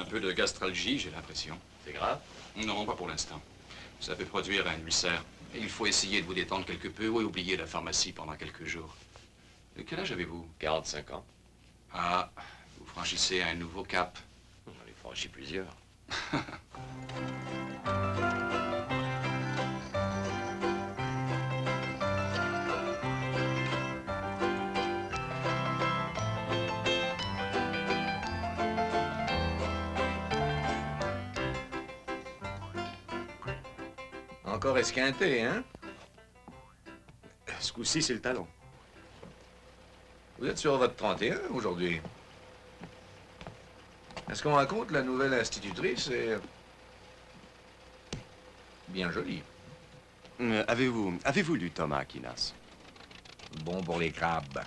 Un peu de gastralgie, j'ai l'impression. C'est grave? Non, pas pour l'instant. Ça peut produire un ulcère. Et il faut essayer de vous détendre quelque peu ou oublier la pharmacie pendant quelques jours. Quel âge avez-vous? 45 ans. Ah, vous franchissez un nouveau cap. J'en ai franchi plusieurs. Encore esquinté, hein? Ce coup-ci, c'est le talon. Vous êtes sur votre 31 aujourd'hui. Est-ce qu'on raconte la nouvelle institutrice est bien jolie. Avez-vous lu Thomas Aquinas? Bon pour les crabes.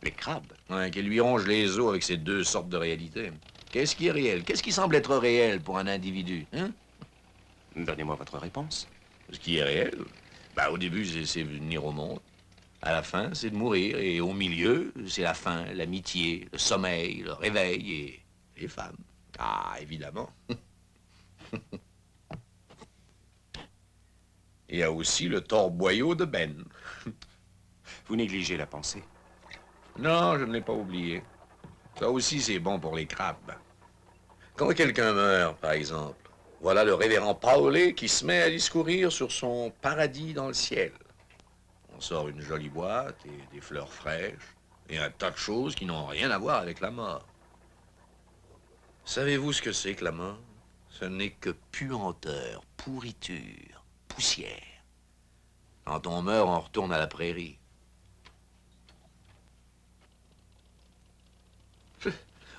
Les crabes? Ouais, qui lui ronge les os avec ces deux sortes de réalités. Qu'est-ce qui est réel? Qu'est-ce qui semble être réel pour un individu, hein? Donnez-moi votre réponse. Ce qui est réel, au début, c'est venir au monde. À la fin, c'est de mourir. Et au milieu, c'est la fin, l'amitié, le sommeil, le réveil et les femmes. Ah, évidemment. Il y a aussi le torboyau de Ben. Vous négligez la pensée. Non, je ne l'ai pas oublié. Ça aussi, c'est bon pour les crabes. Quand quelqu'un meurt, par exemple, voilà le révérend Paolé qui se met à discourir sur son paradis dans le ciel. On sort une jolie boîte et des fleurs fraîches et un tas de choses qui n'ont rien à voir avec la mort. Savez-vous ce que c'est que la mort? Ce n'est que puanteur, pourriture, poussière. Quand on meurt, on retourne à la prairie.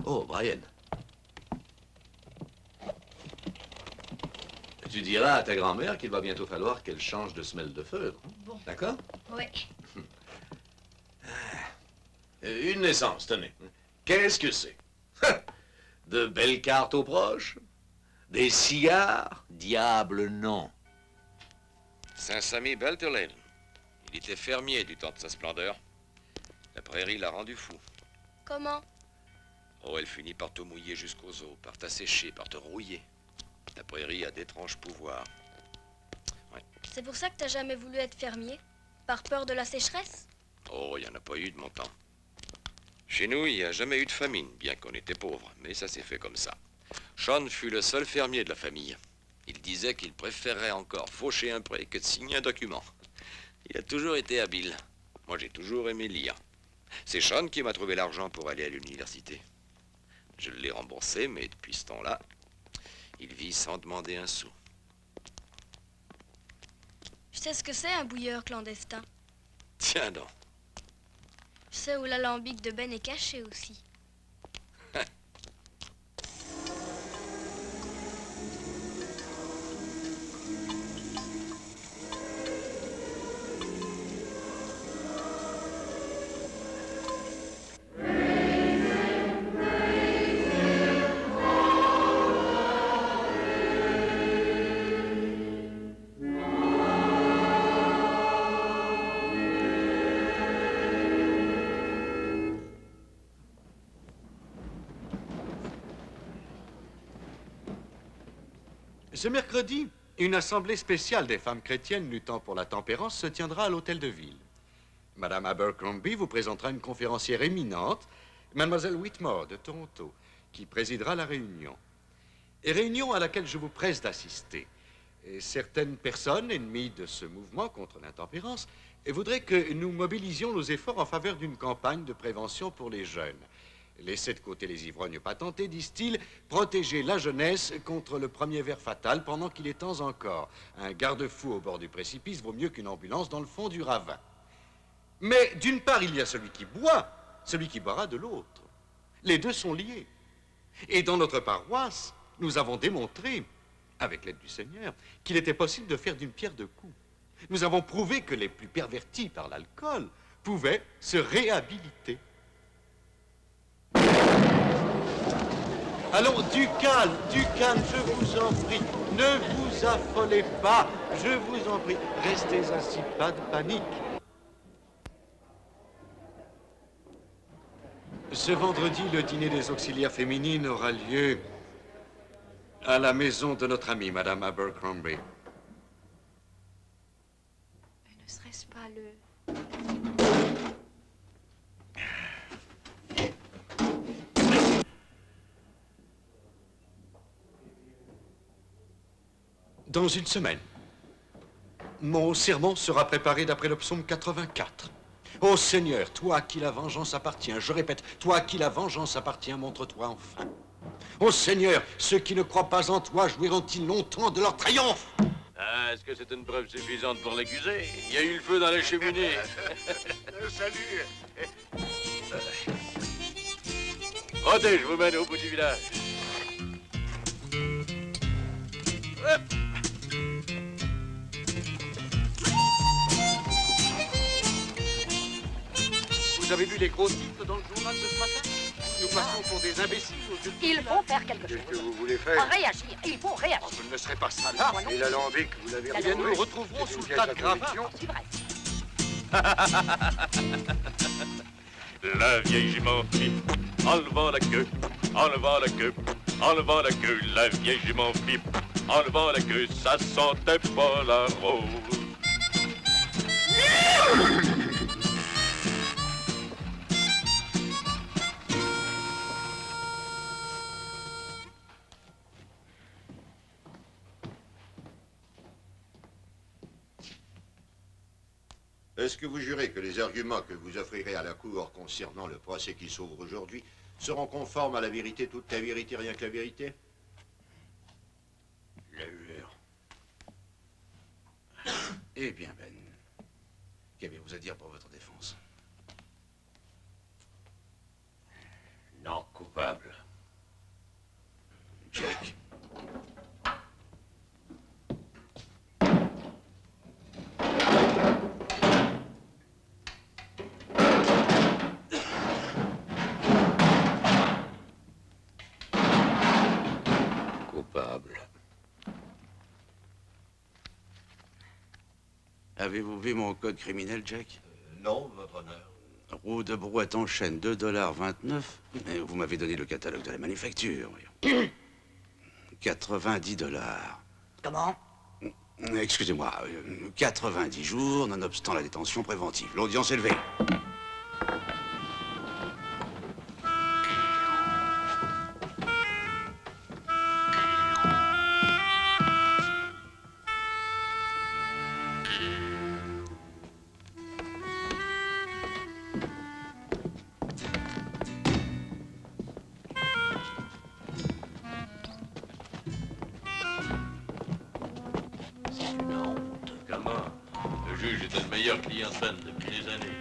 Oh, Brian. Tu diras à ta grand-mère qu'il va bientôt falloir qu'elle change de semelle de feutre. Bon. D'accord? Oui. Une naissance, tenez. Qu'est-ce que c'est? De belles cartes aux proches? Des cigares? Diable non. Saint-Samy Belterlin. Il était fermier du temps de sa splendeur. La prairie l'a rendu fou. Comment? Oh, elle finit par te mouiller jusqu'aux os, par t'assécher, par te rouiller. La prairie a d'étranges pouvoirs. Ouais. C'est pour ça que t'as jamais voulu être fermier? Par peur de la sécheresse? Oh, il n'y en a pas eu de mon temps. Chez nous, il n'y a jamais eu de famine, bien qu'on était pauvres, mais ça s'est fait comme ça. Sean fut le seul fermier de la famille. Il disait qu'il préférerait encore faucher un prêt que de signer un document. Il a toujours été habile. Moi, j'ai toujours aimé lire. C'est Sean qui m'a trouvé l'argent pour aller à l'université. Je l'ai remboursé, mais depuis ce temps-là, il vit sans demander un sou. Je sais ce que c'est un bouilleur clandestin. Tiens donc. Je sais où l'alambic de Ben est caché aussi. Ce mercredi, une assemblée spéciale des femmes chrétiennes luttant pour la tempérance se tiendra à l'hôtel de ville. Madame Abercrombie vous présentera une conférencière éminente, Mademoiselle Whitmore de Toronto, qui présidera la réunion. Et réunion à laquelle je vous presse d'assister. Et certaines personnes ennemies de ce mouvement contre l'intempérance voudraient que nous mobilisions nos efforts en faveur d'une campagne de prévention pour les jeunes. Laissez de côté les ivrognes patentés, disent-ils, protéger la jeunesse contre le premier ver fatal pendant qu'il est temps encore. Un garde-fou au bord du précipice vaut mieux qu'une ambulance dans le fond du ravin. Mais d'une part, il y a celui qui boit, celui qui boira de l'autre. Les deux sont liés. Et dans notre paroisse, nous avons démontré, avec l'aide du Seigneur, qu'il était possible de faire d'une pierre deux coups. Nous avons prouvé que les plus pervertis par l'alcool pouvaient se réhabiliter. Allons, du calme, je vous en prie. Ne vous affolez pas, je vous en prie. Restez assis, pas de panique. Ce vendredi, le dîner des auxiliaires féminines aura lieu À la maison de notre amie, Madame Abercrombie. Ne serait-ce pas le... Dans une semaine, mon sermon sera préparé d'après le psaume 84. Ô Seigneur, toi à qui la vengeance appartient, je répète, toi à qui la vengeance appartient, montre-toi enfin. Ô Seigneur, ceux qui ne croient pas en toi jouiront-ils longtemps de leur triomphe? Ah, est-ce que c'est une preuve suffisante pour l'accuser? Il y a eu le feu dans la cheminée. Salut. Montez, je vous mène au bout du village. Hop. Vous avez vu les gros titres dans le journal de ce matin? Nous passons pour des imbéciles aux yeux de... Il faut faire quelque chose. Qu'est-ce que vous voulez faire? Réagir. Il faut réagir. Je ne laisserai pas ça là. Et l'alambic, vous l'avez Eh bien, nous retrouvé? le retrouverons C'est sous une le tas de pièce gravats. C'est vrai. La vieille jument pipe, enlevant la queue, enlevant la queue, enlevant la queue. La vieille jument pipe, enlevant la queue, ça sentait pas la rose. Est-ce que vous jurez que les arguments que vous offrirez à la Cour concernant le procès qui s'ouvre aujourd'hui seront conformes à la vérité, toute la vérité, rien que la vérité? Je jure. Eh bien, Ben, qu'avez-vous à dire pour votre défense? Non, coupable. Jack. Coupable. Avez-vous vu mon code criminel, Jack? Non, votre honneur. Roue de brouette en chaîne, 2,29 $. Mais vous m'avez donné le catalogue de la manufacture. voyons. 90 $. Comment? Excusez-moi, 90 jours, nonobstant la détention préventive. L'audience est levée. Comment? Le juge était le meilleur client de Ben depuis des années.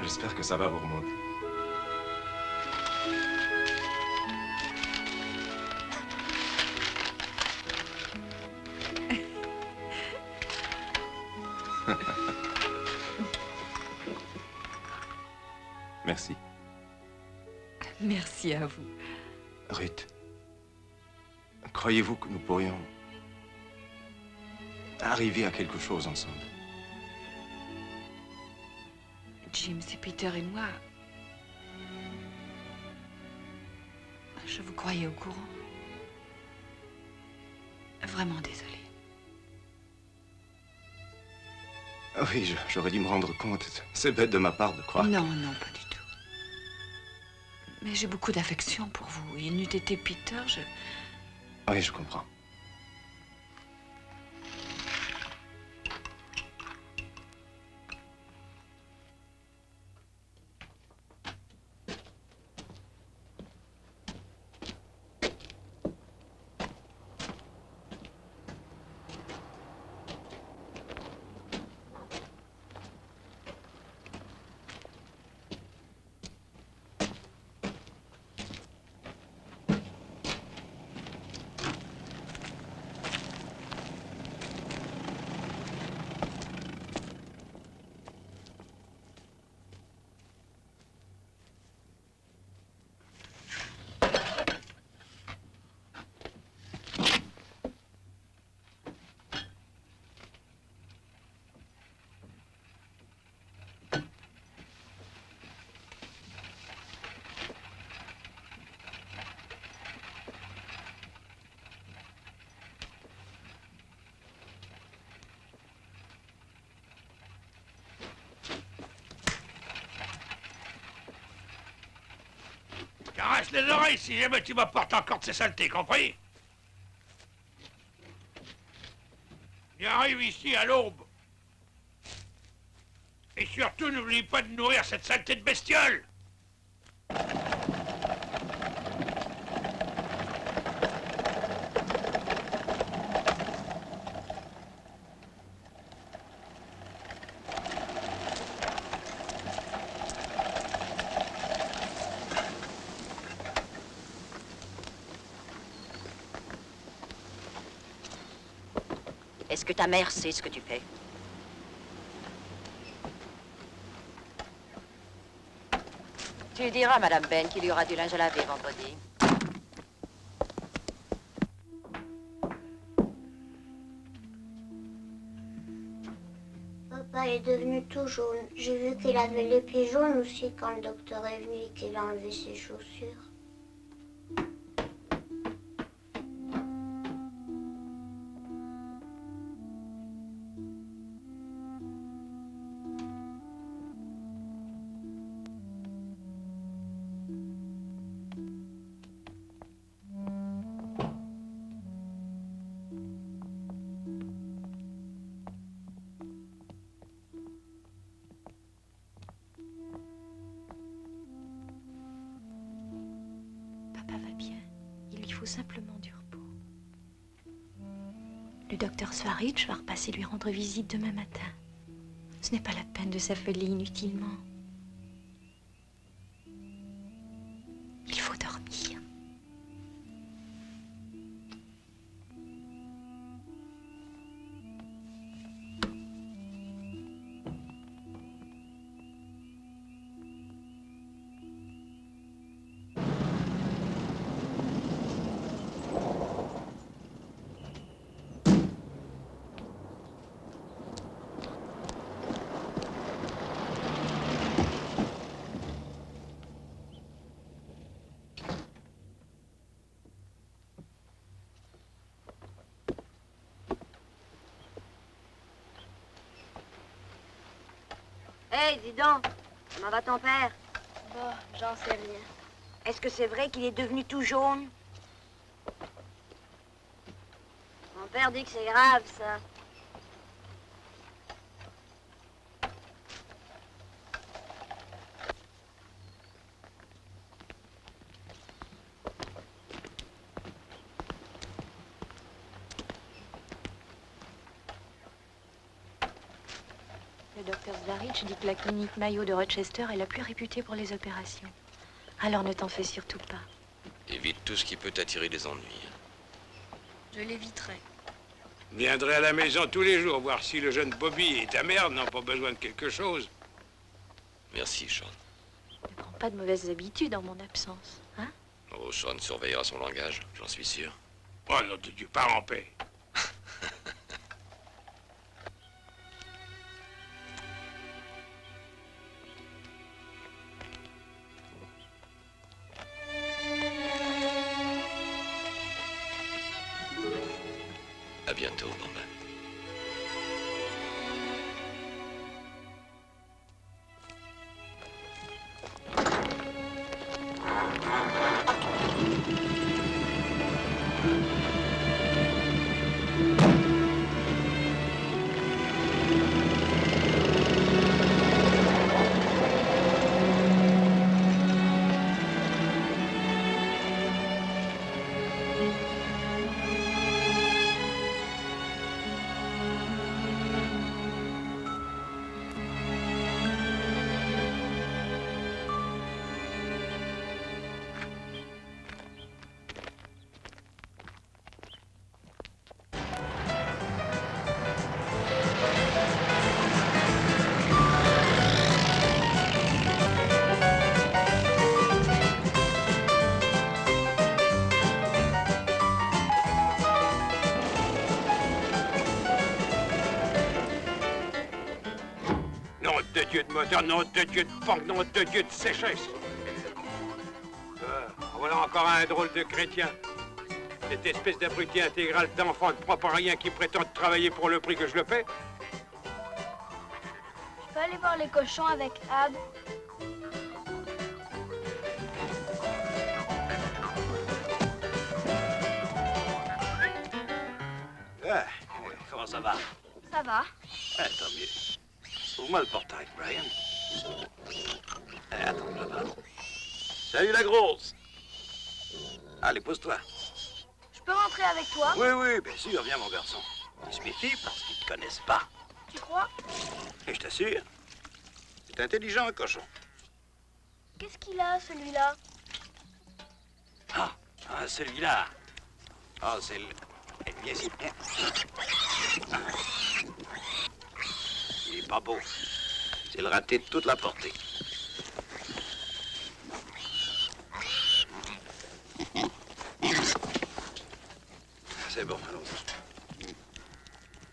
J'espère que ça va vous remonter. Merci. Merci à vous. Ruth, croyez-vous que nous pourrions arriver à quelque chose ensemble? James et Peter et moi... Je vous croyais au courant. Vraiment désolée. Oui, j'aurais dû me rendre compte. C'est bête de ma part de croire. Non, non, pas du tout. Mais j'ai beaucoup d'affection pour vous. Il n'eût été Peter, je... Oui, je comprends. t'arraches les oreilles si jamais tu m'apportes encore de ces saletés, compris? Il arrive ici à l'aube. Et surtout, n'oublie pas de nourrir cette saleté de bestiole. Est-ce que ta mère sait ce que tu fais? Tu diras à Madame Ben qu'il y aura du linge à laver vendredi. Papa est devenu tout jaune. J'ai vu qu'il avait les pieds jaunes aussi quand le docteur est venu et qu'il a enlevé ses chaussures. Simplement du repos. Le docteur Svaritch va repasser lui rendre visite demain matin. Ce n'est pas la peine de s'affoler inutilement. Il faut dormir. Hey, dis donc, comment va ton père? Bon, j'en sais rien. Est-ce que c'est vrai qu'il est devenu tout jaune? Mon père dit que c'est grave, ça. Le docteur Svaritch dit que la clinique Mayo de Rochester est la plus réputée pour les opérations. Alors ne t'en fais surtout pas. Évite tout ce qui peut t'attirer des ennuis. Je l'éviterai. Viendrai à la maison tous les jours voir si le jeune Bobby et ta mère n'ont pas besoin de quelque chose. Merci, Sean. Ne prends pas de mauvaises habitudes en mon absence, hein? Oh, Sean surveillera son langage, j'en suis sûr. Oh, non, tu pars en paix. À bientôt, Bamba. Dieu de moteur, nom de Dieu de porc, nom de Dieu de sécheresse. Voilà encore un drôle de chrétien. Cette espèce d'abruti intégral d'enfant de propre à rien qui prétend travailler pour le prix que je le paie. Je peux aller voir les cochons avec Ab? ça va? Ça va. Tant mieux. Ouvre-moi le portail, Brian. Attends, là-bas. Salut, la grosse. Allez, pose-toi. Je peux rentrer avec toi? Oui, oui, bien sûr, viens, mon garçon. Ils se méfient parce qu'ils te connaissent pas. Tu crois? Et je t'assure, c'est intelligent, un cochon. Qu'est-ce qu'il a, celui-là? Ah, celui-là. Ah, c'est le... Viens ici, viens. Il est pas beau. C'est le raté de toute la portée. C'est bon, allons-y.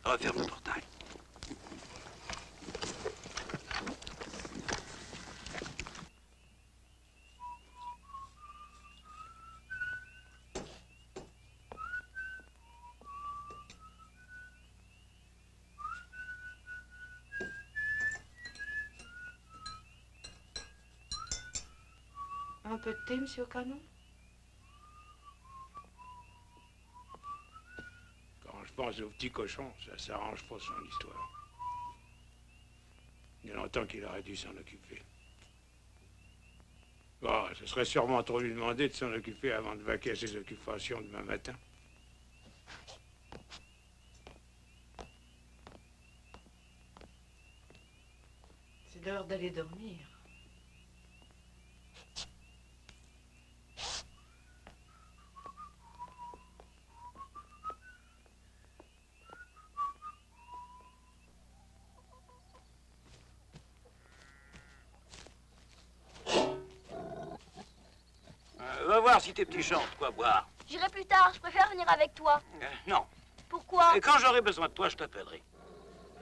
Referme le portail. Un peu de thé, monsieur Canon? Quand je pense au petit cochon, ça s'arrange pas son histoire. Il y a longtemps qu'il aurait dû s'en occuper. Bon, ce serait sûrement trop lui demander de s'en occuper avant de vaquer à ses occupations demain matin. C'est l'heure d'aller dormir. Va voir si tes petits chantent quoi boire. J'irai plus tard, je préfère venir avec toi. Non. Pourquoi? Et quand j'aurai besoin de toi, je t'appellerai.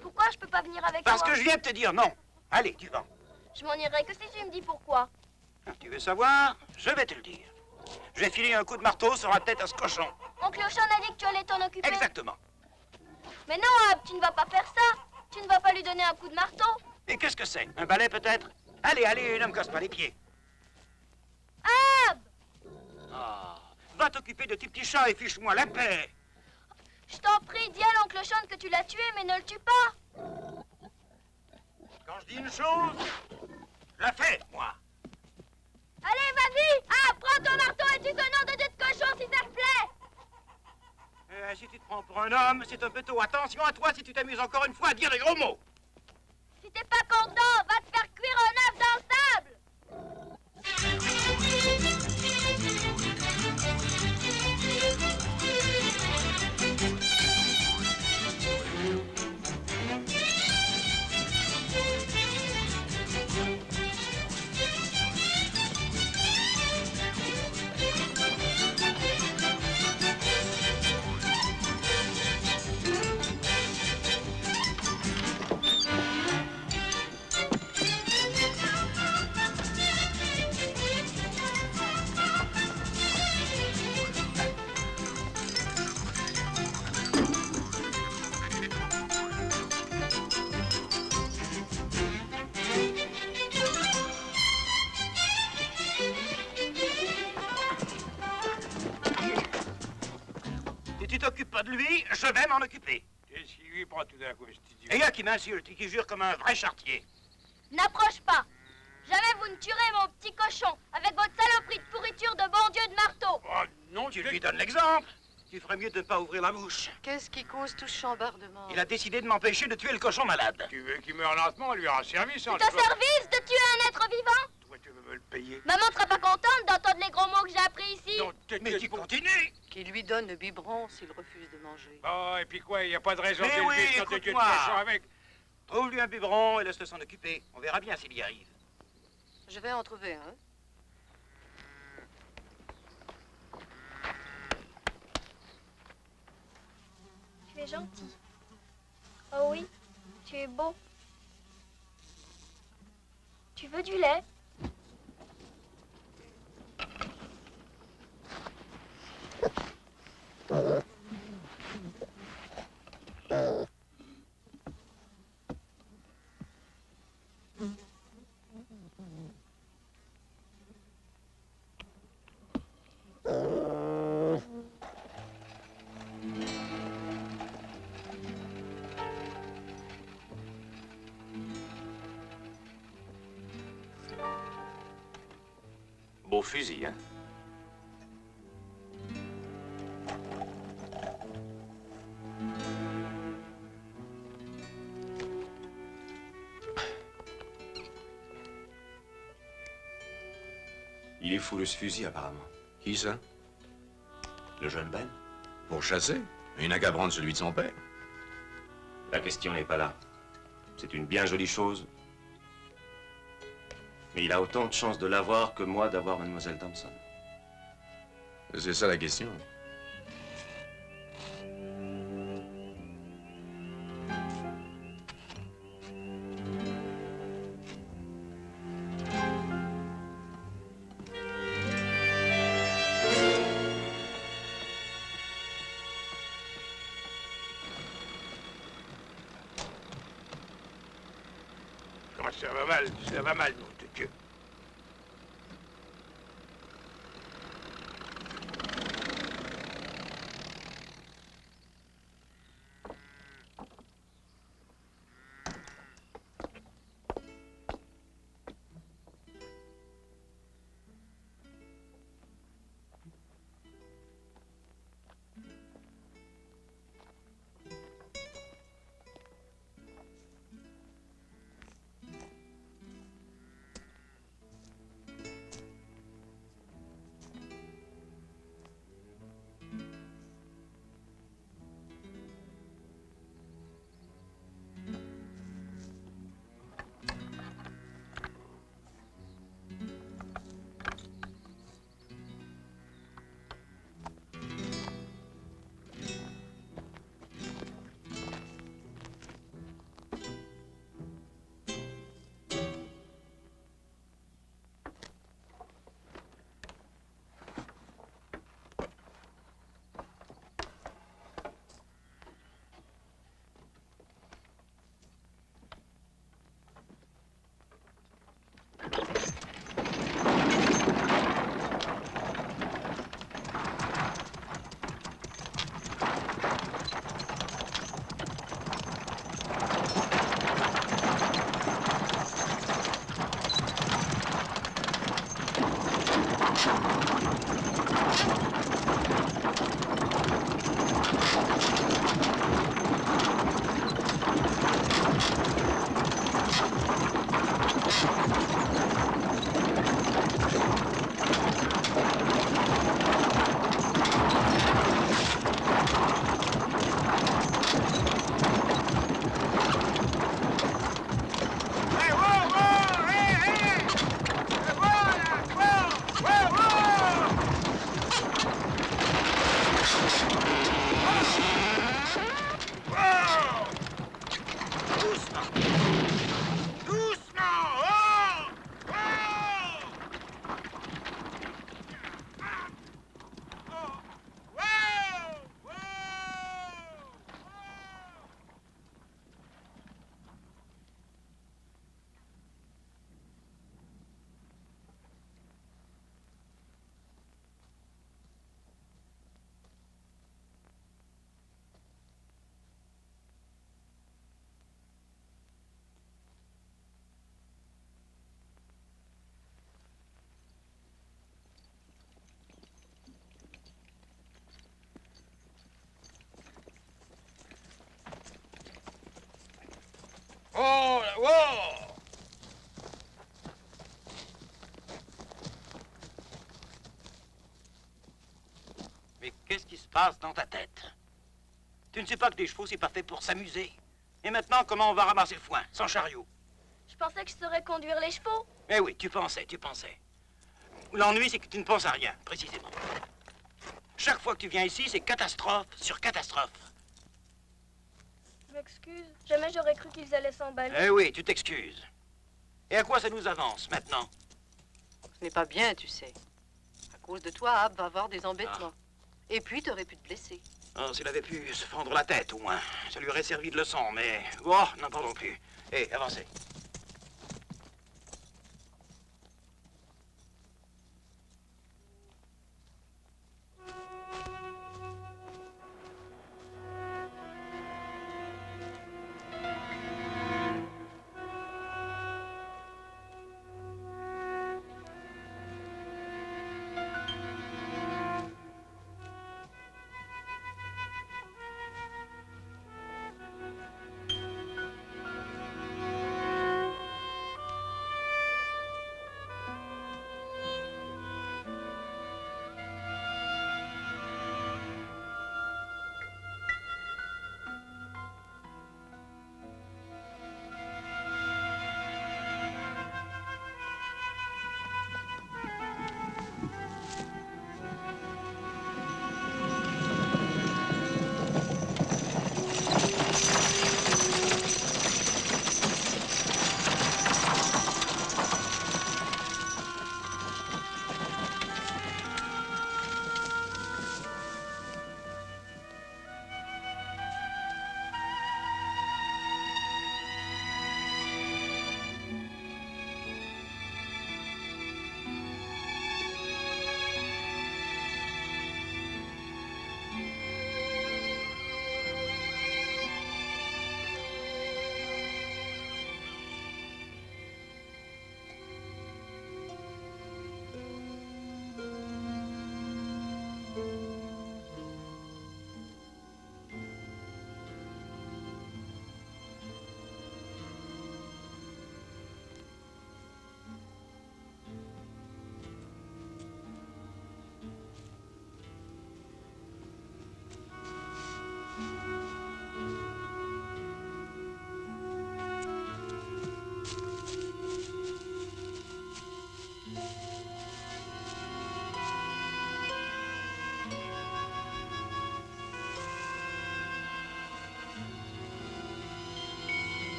Pourquoi je peux pas venir avec Parce toi? que je viens de te dire non. Allez, tu vas. Je m'en irai que si tu me dis pourquoi. Tu veux savoir? Je vais te le dire. Je vais filer un coup de marteau sur la tête à ce cochon. Oncle Ocean a dit que tu allais t'en occuper. Exactement. Mais non, Ab, tu ne vas pas faire ça. Tu ne vas pas lui donner un coup de marteau. Et qu'est-ce que c'est? Un balai peut-être? Allez, allez, ne me casse pas les pieds. Ab! Ah, va t'occuper de tes petits chats et fiche-moi la paix. Je t'en prie, dis à l'oncle Ocean que tu l'as tué, mais ne le tue pas. Quand je dis une chose, je la fais, moi. Allez, vas-y! Ah, prends ton marteau et tue ce nom de Dieu de cochon, si ça te plaît! Si tu te prends pour un homme, c'est un peu tôt. Attention à toi si tu t'amuses encore une fois à dire des gros mots. Si t'es pas content, va te faire cuire un œuf dans le sable! Si tu t'occupes pas de lui, je vais m'en occuper. Qu'est-ce qui lui prend tout d'un coup, cet idiot? Et il y a qui m'insulte et qui jure comme un vrai charretier. N'approche pas! Jamais vous ne tuerez mon petit cochon avec votre saloperie de pourriture de bon Dieu de marteau! Oh non, tu lui donnes l'exemple. Tu ferais mieux de ne pas ouvrir la bouche. Qu'est-ce qui cause tout ce chambardement? Il a décidé de m'empêcher de tuer le cochon malade. Tu veux qu'il meure lentement, lui rend service, C'est un service de tuer un être vivant? Toi, tu veux me le payer? Maman sera pas contente d'entendre les gros mots que j'ai appris ici. Non, mais tu continues. Qui lui donne le biberon s'il refuse de manger. Oh, et puis quoi, il n'y a pas de raison Mais oui, d'élever de Dieu de écoute-moi. cochon avec. Trouve-lui un biberon et laisse-le s'en occuper. On verra bien s'il y arrive. Je vais en trouver un. Tu es gentil. Oh oui, tu es beau. Tu veux du lait? Beau fusil, hein? Il est fou de ce fusil, apparemment. Qui ça? Le jeune Ben? Pour chasser. Il n'a qu'à prendre celui de son père. La question n'est pas là. C'est une bien jolie chose. Mais il a autant de chances de l'avoir que moi d'avoir Mademoiselle Thompson. C'est ça la question. Ça va mal, nom de Dieu. Oh, wow! Mais qu'est-ce qui se passe dans ta tête? Tu ne sais pas que des chevaux, c'est pas fait pour s'amuser. Et maintenant, comment on va ramasser le foin, sans chariot? Je pensais que je saurais conduire les chevaux. Eh oui, tu pensais. L'ennui, c'est que tu ne penses à rien, précisément. Chaque fois que tu viens ici, c'est catastrophe sur catastrophe. Je m'excuse. Jamais j'aurais cru qu'ils allaient s'emballer. Eh oui, tu t'excuses. Et à quoi ça nous avance, maintenant? Ce n'est pas bien, tu sais. À cause de toi, Ab va avoir des embêtements. Et puis, t'aurais pu te blesser. Oh, s'il avait pu se fendre la tête, au moins. Ça lui aurait servi de leçon, mais... Oh, n'en parlons plus. Hé, avancez.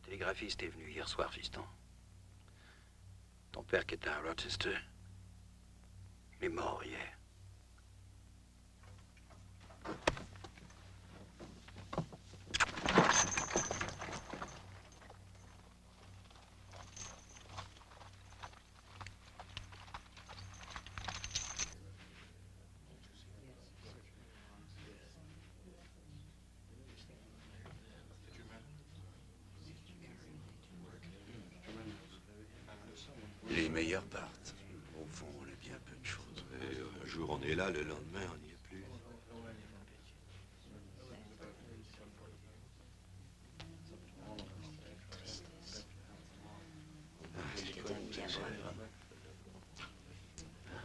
télégraphiste est venu hier soir, fiston. Ton père qui était à Rochester, il est mort hier. Les meilleurs partent. Au fond, on est bien peu de choses. Et un jour, on est là, le lendemain, on n'y est plus.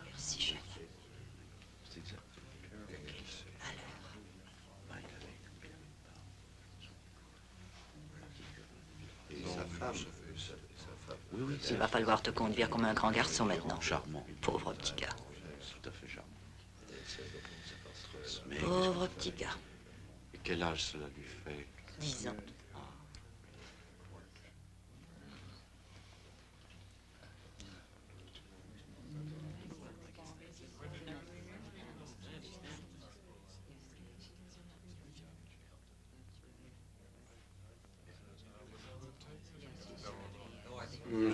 Merci, Et sa femme. Oui, oui, il va falloir te conduire comme un grand garçon maintenant. Charmant. Pauvre petit gars. Tout à fait charmant. Pauvre petit gars. Et quel âge cela lui fait? 10 ans.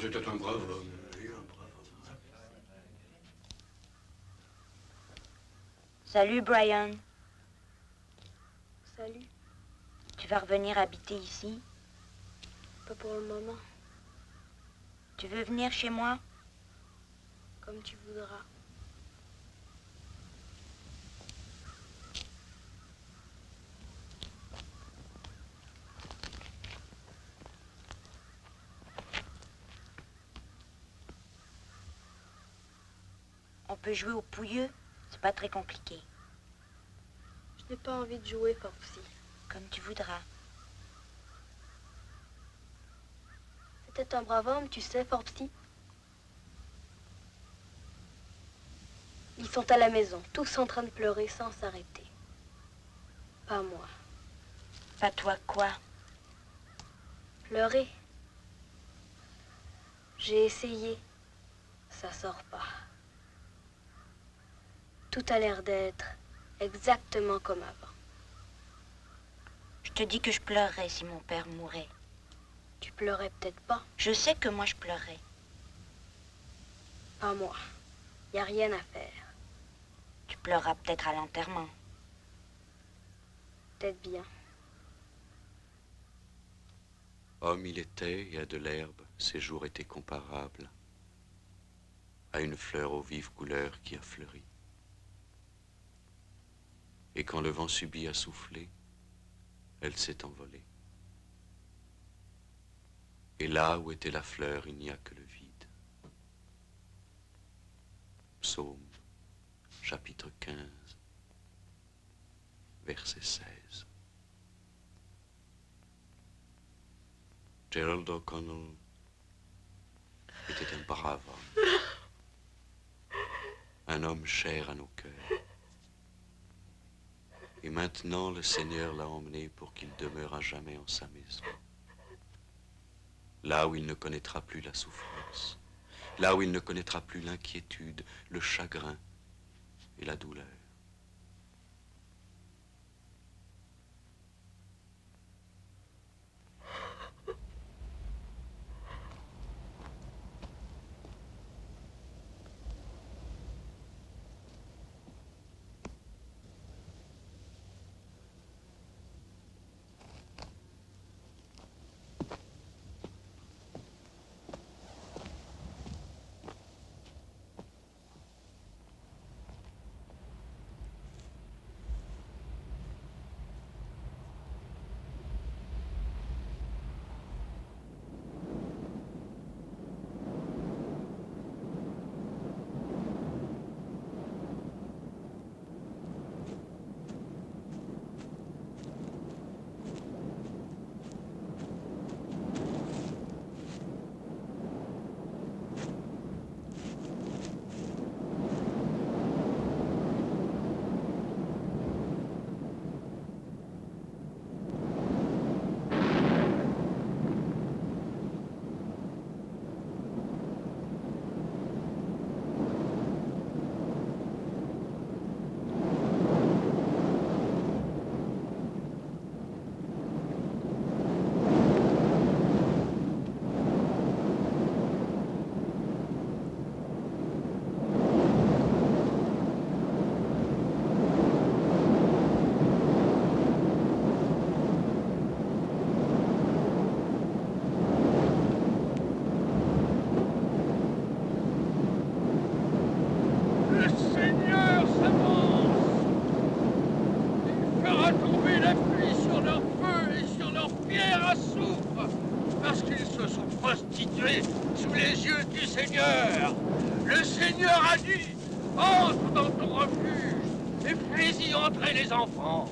C'était un brave homme. Oui, un brave homme. Salut, Brian. Salut. Tu vas revenir habiter ici? Pas pour le moment. Tu veux venir chez moi? Comme tu voudras. On peut jouer au pouilleux? C'est pas très compliqué. Je n'ai pas envie de jouer, Forbesy. Comme tu voudras. C'était un brave homme, tu sais, Forbesy. Ils sont à la maison, tous en train de pleurer sans s'arrêter. Pas moi. Pas toi quoi? Pleurer. J'ai essayé. Ça sort pas. Tout a l'air d'être exactement comme avant. Je te dis que je pleurerais si mon père mourait. Tu pleurais peut-être pas. Je sais que moi je pleurerais. Pas moi. Y a rien à faire. Tu pleureras peut-être à l'enterrement. Peut-être bien. Homme il était, et à de l'herbe, ses jours étaient comparables à une fleur aux vives couleurs qui a fleuri. Et quand le vent subit a soufflé, elle s'est envolée. Et là où était la fleur, il n'y a que le vide. Psaume, chapitre 15, verset 16. Gerald O'Connell était un brave homme. Un homme cher à nos cœurs. Et maintenant, le Seigneur l'a emmené pour qu'il demeure à jamais en sa maison. Là où il ne connaîtra plus la souffrance. Là où il ne connaîtra plus l'inquiétude, le chagrin et la douleur. en souffrent parce qu'ils se sont prostitués sous les yeux du Seigneur. Le Seigneur a dit, entre dans ton refuge et fais-y entrer les enfants.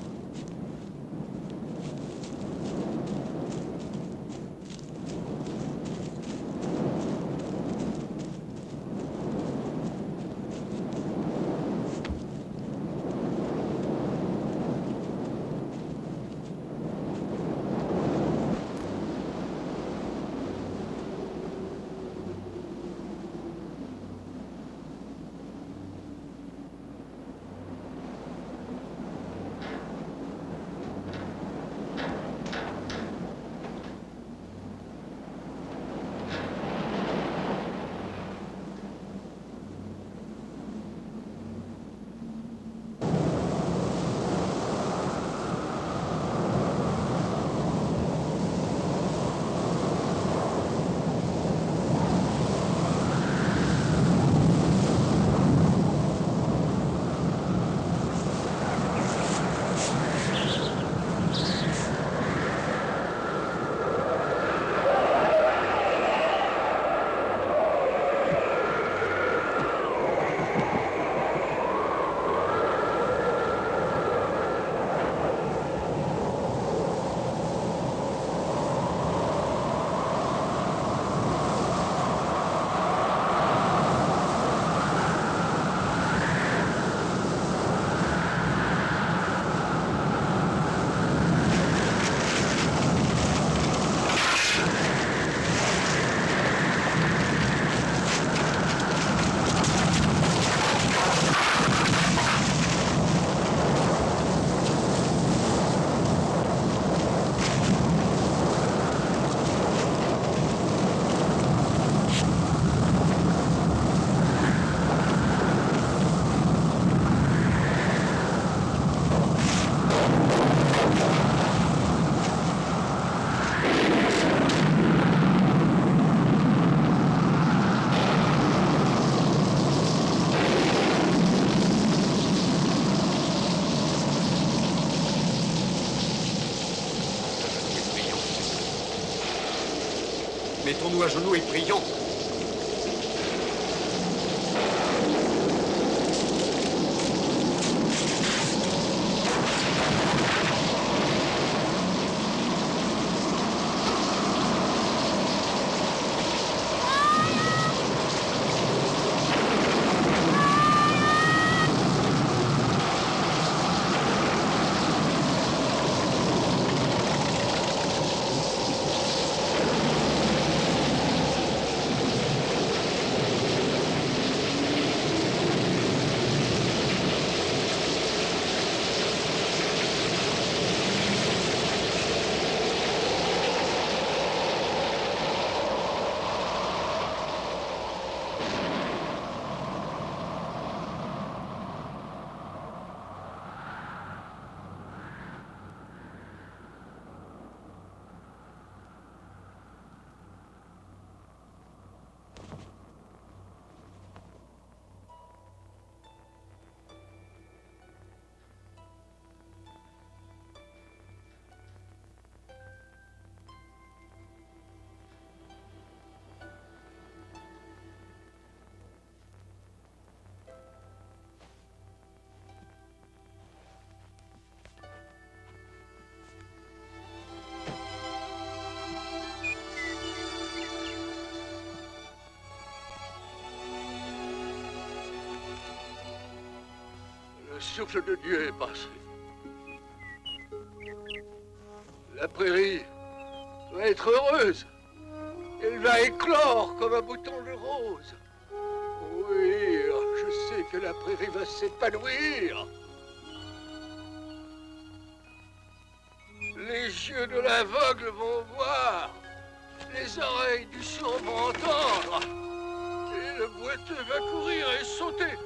Mettons-nous à genoux et prions. Le souffle de Dieu est passé. La prairie va être heureuse. Elle va éclore comme un bouton de rose. Oui, je sais que la prairie va s'épanouir. Les yeux de l'aveugle vont voir. Les oreilles du sourd vont entendre. Et le boiteux va courir et sauter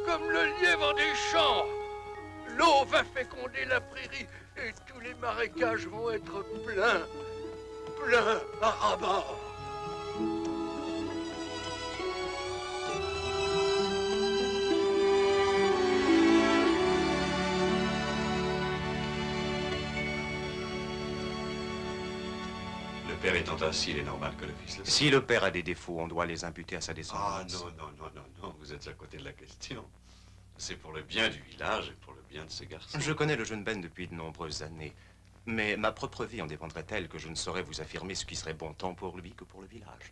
comme le lièvre des champs. L'eau va féconder la prairie et tous les marécages vont être pleins à ras-bord. Le père étant ainsi, il est normal que le fils le... Si le père a des défauts, on doit les imputer à sa Ah descendance. non, non, non, non, non, vous êtes à côté de la question. C'est pour le bien du village et pour le bien de ces garçons. Je connais le jeune Ben depuis de nombreuses années. Mais ma propre vie en dépendrait telle que je ne saurais vous affirmer ce qui serait bon tant pour lui que pour le village.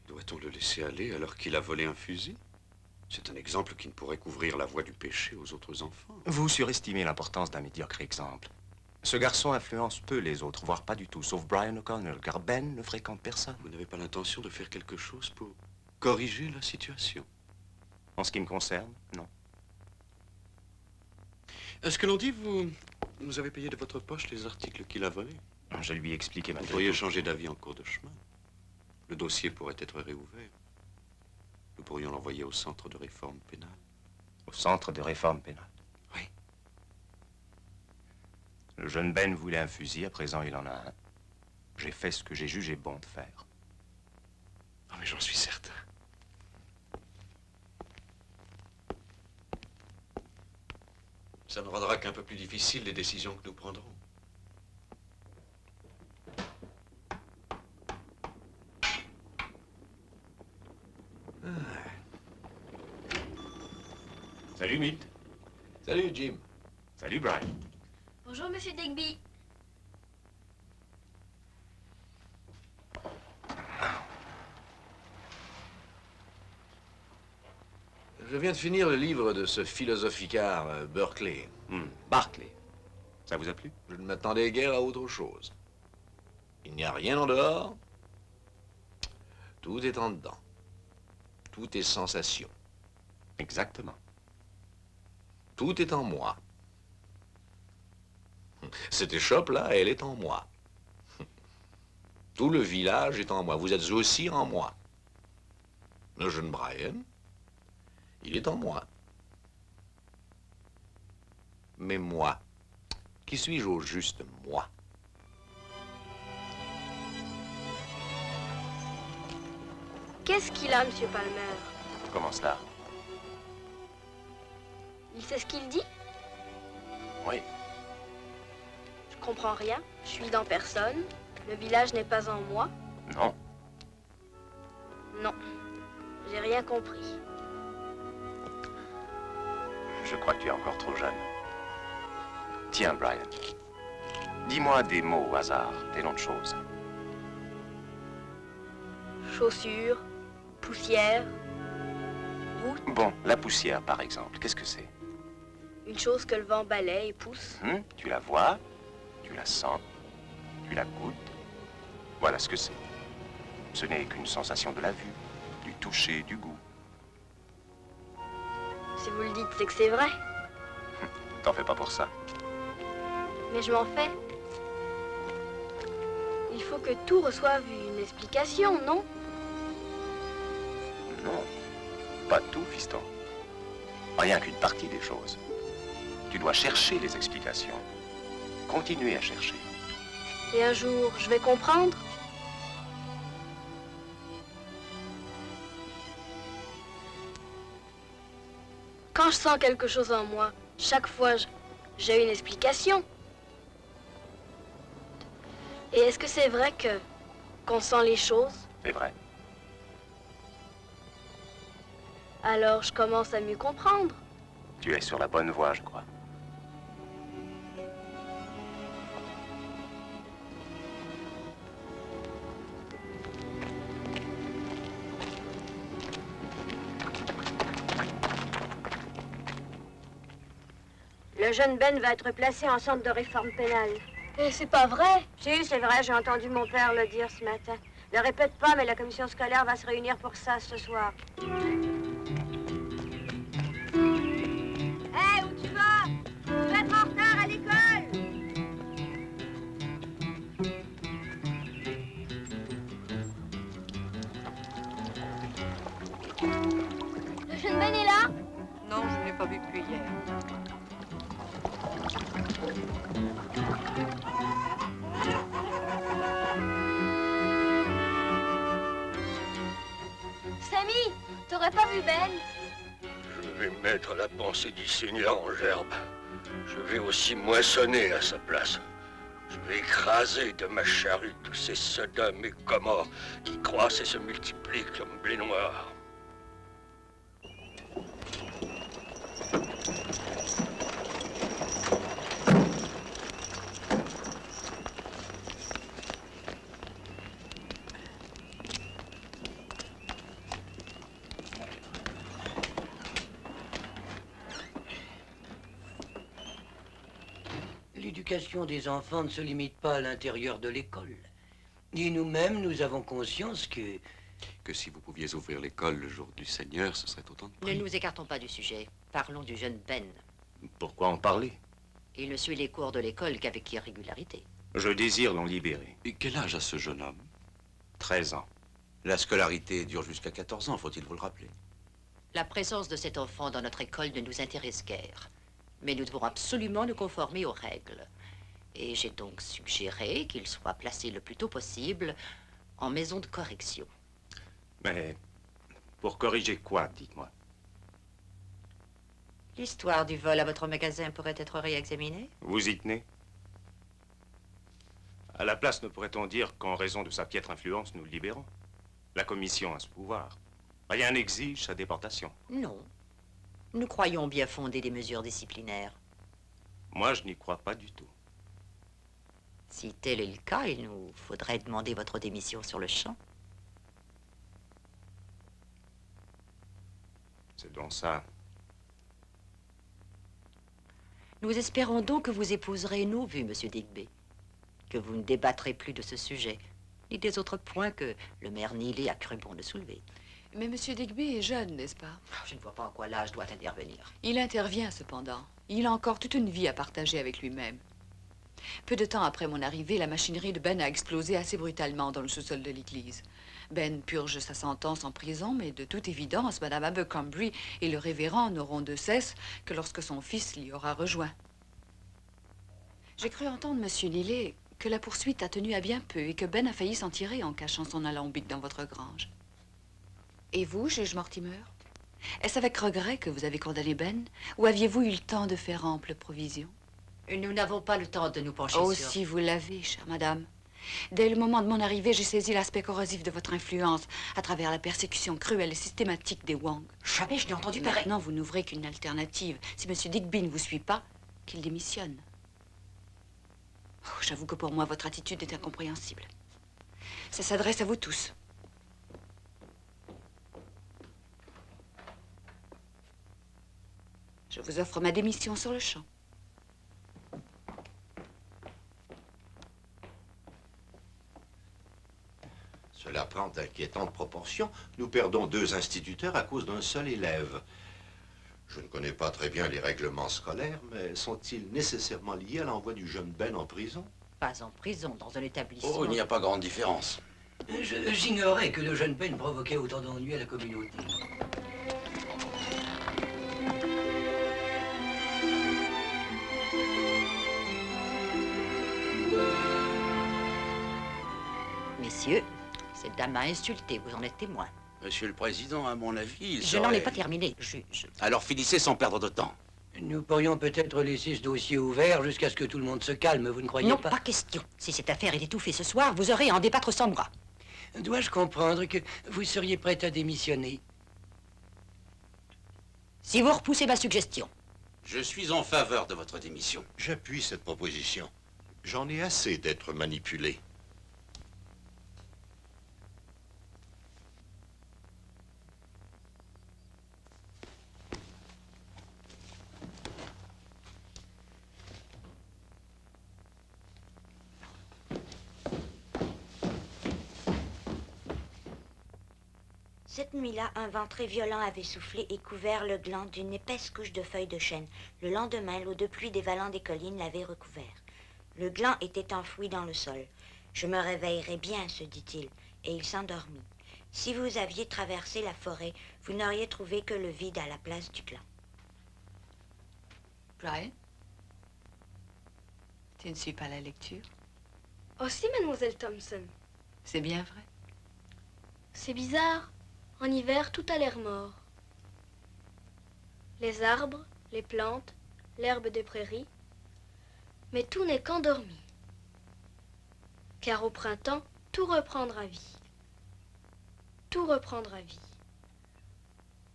Doit-on le laisser aller alors qu'il a volé un fusil? C'est un exemple qui ne pourrait qu'ouvrir la voie du péché aux autres enfants. Vous surestimez l'importance d'un médiocre exemple. Ce garçon influence peu les autres, voire pas du tout, sauf Brian O'Connell, car Ben ne fréquente personne. Vous n'avez pas l'intention de faire quelque chose pour corriger la situation? En ce qui me concerne, non. Est-ce que l'on dit, vous avez payé de votre poche les articles qu'il a volés? Je lui ai expliqué ma... Vous pourriez changer d'avis en cours de chemin. Le dossier pourrait être réouvert. Nous pourrions l'envoyer au centre de réforme pénale. Au centre de réforme pénale? Oui. Le jeune Ben voulait un fusil, à présent il en a un. J'ai fait ce que j'ai jugé bon de faire. Ah, mais j'en suis certain. Ça ne rendra qu'un peu plus difficile les décisions que nous prendrons. Salut, Milt. Salut, Jim. Salut, Brian. Bonjour, monsieur Digby. Je viens de finir le livre de ce philosophicar Berkeley. Barclay. Ça vous a plu? Je ne m'attendais guère à autre chose. Il n'y a rien en dehors. Tout est en dedans. Tout est sensation. Exactement. Tout est en moi. Cette échoppe-là, elle est en moi. Tout le village est en moi. Vous êtes aussi en moi. Le jeune Brian, il est en moi. Mais moi, qui suis-je au juste moi? Qu'est-ce qu'il a, monsieur Palmer? Comment cela? Il sait ce qu'il dit? Oui. Je comprends rien. Je suis dans personne. Le village n'est pas en moi. Non. Non. J'ai rien compris. Je crois que tu es encore trop jeune. Tiens, Brian. Dis-moi des mots au hasard, des noms de choses. Chaussures, poussière, route. Bon, la poussière, par exemple, qu'est-ce que c'est? Une chose que le vent balaie et pousse. Tu la vois, tu la sens, tu la goûtes. Voilà ce que c'est. Ce n'est qu'une sensation de la vue, du toucher, du goût. Si vous le dites, c'est que c'est vrai. T'en fais pas pour ça. Mais je m'en fais. Il faut que tout reçoive une explication, non? Non, pas tout, fiston. Rien qu'une partie des choses. Tu dois chercher les explications. Continuer à chercher. Et un jour, je vais comprendre. Quand je sens quelque chose en moi, chaque fois, j'ai une explication. Et est-ce que c'est vrai qu'on sent les choses? C'est vrai. Alors, je commence à mieux comprendre. Tu es sur la bonne voie, je crois. Le jeune Ben va être placé en centre de réforme pénale. Et c'est pas vrai? Si, c'est vrai, j'ai entendu mon père le dire ce matin. Ne répète pas, mais la commission scolaire va se réunir pour ça ce soir. Hé, où tu vas? Tu vas être en retard à l'école! Le jeune Ben est là? Non, je ne l'ai pas vu depuis hier. Sammy, t'aurais pas vu Ben? Je vais mettre la pensée du Seigneur en gerbe. Je vais aussi moissonner à sa place. Je Écrasé de ma charrue tous ces Sodomes et Gomorrhes qui croissent et se multiplient comme blé noir. L'éducation des enfants ne se limite pas à l'intérieur de l'école. Et nous-mêmes, nous avons conscience que... Que si vous pouviez ouvrir l'école le jour du Seigneur, ce serait autant de Ne prix. nous écartons pas du sujet. Parlons du jeune Ben. Pourquoi en parler? Il ne suit les cours de l'école qu'avec irrégularité. Je désire l'en libérer. Et quel âge a ce jeune homme? 13 ans. La scolarité dure jusqu'à 14 ans, faut-il vous le rappeler? La présence de cet enfant dans notre école ne nous intéresse guère. Mais nous devons absolument nous conformer aux règles. Et j'ai donc suggéré qu'il soit placé le plus tôt possible en maison de correction. Mais pour corriger quoi, dites-moi? L'histoire du vol à votre magasin pourrait être réexaminée? Vous y tenez? À la place, ne pourrait-on dire qu'en raison de sa piètre influence, nous le libérons? La commission a ce pouvoir. Rien n'exige sa déportation. Non. Nous croyons bien fonder des mesures disciplinaires. Moi, je n'y crois pas du tout. Si tel est le cas, il nous faudrait demander votre démission sur le champ. C'est donc ça. Nous espérons donc que vous épouserez nos vues, Monsieur Digby. Que vous ne débattrez plus de ce sujet, ni des autres points que le maire Neely a cru bon de soulever. Mais Monsieur Digby est jeune, n'est-ce pas? Je ne vois pas en quoi l'âge doit intervenir. Il intervient cependant. Il a encore toute une vie à partager avec lui-même. Peu de temps après mon arrivée, la machinerie de Ben a explosé assez brutalement dans le sous-sol de l'église. Ben purge sa sentence en prison, mais de toute évidence, Madame Abercrombie et le révérend n'auront de cesse que lorsque son fils l'y aura rejoint. J'ai cru entendre, Monsieur Lillet, que la poursuite a tenu à bien peu et que Ben a failli s'en tirer en cachant son alambic dans votre grange. Et vous, juge Mortimer? Est-ce avec regret que vous avez condamné Ben? Ou aviez-vous eu le temps de faire ample provision? Nous n'avons pas le temps de nous pencher Oh, sur... si vous l'avez, chère madame. Dès le moment de mon arrivée, j'ai saisi l'aspect corrosif de votre influence à travers la persécution cruelle et systématique des Wang. Jamais je n'ai entendu parler. Maintenant, vous n'ouvrez qu'une alternative. Si Monsieur Digby ne vous suit pas, qu'il démissionne. Oh, j'avoue que pour moi, votre attitude est incompréhensible. Ça s'adresse à vous tous. Je vous offre ma démission sur le champ. Cela prend d'inquiétantes proportions. Nous perdons 2 instituteurs à cause d'un seul élève. Je ne connais pas très bien les règlements scolaires, mais sont-ils nécessairement liés à l'envoi du jeune Ben en prison? Pas en prison, dans un établissement. Oh, il n'y a pas grande différence. J'ignorais que le jeune Ben provoquait autant d'ennuis à la communauté. Messieurs, cette dame m'a insulté, vous en êtes témoin. Monsieur le Président, à mon avis, il Je n'en ai serait- pas terminé, juge. Alors finissez sans perdre de temps. Nous pourrions peut-être laisser ce dossier ouvert jusqu'à ce que tout le monde se calme, vous ne croyez Non, pas? pas question. Si cette affaire est étouffée ce soir, vous aurez à en débattre sans moi. Dois-je comprendre que vous seriez prête à démissionner? Si vous repoussez ma suggestion. Je suis en faveur de votre démission. J'appuie cette proposition. J'en ai assez d'être manipulé. Cette nuit-là, un vent très violent avait soufflé et couvert le gland d'une épaisse couche de feuilles de chêne. Le lendemain, l'eau de pluie dévalant des collines l'avait recouvert. Le gland était enfoui dans le sol. Je me réveillerai bien, se dit-il, et il s'endormit. Si vous aviez traversé la forêt, vous n'auriez trouvé que le vide à la place du gland. Brian? Tu ne suis pas la lecture? Aussi, mademoiselle Thompson. C'est bien vrai. C'est bizarre. En hiver, tout a l'air mort. Les arbres, les plantes, l'herbe des prairies. Mais tout n'est qu'endormi. Car au printemps, tout reprendra vie. Tout reprendra vie.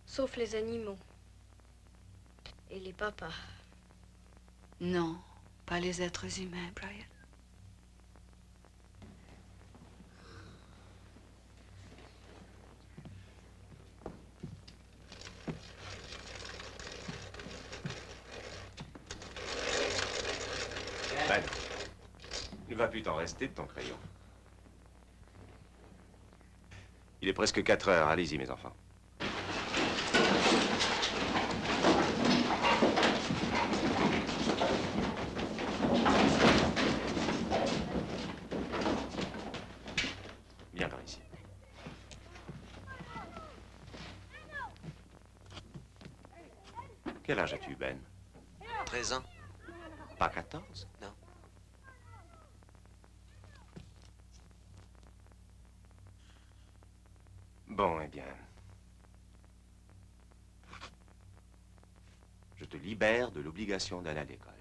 Sauf les animaux. Et les papas. Non, pas les êtres humains, Brian. Ben, il ne va plus t'en rester de ton crayon. Il est presque 4 heures. Allez-y, mes enfants. Viens par ici. Quel âge as-tu, Ben? 13 ans. Pas 14? Non. Bon, eh bien. Je te libère de l'obligation d'aller à l'école.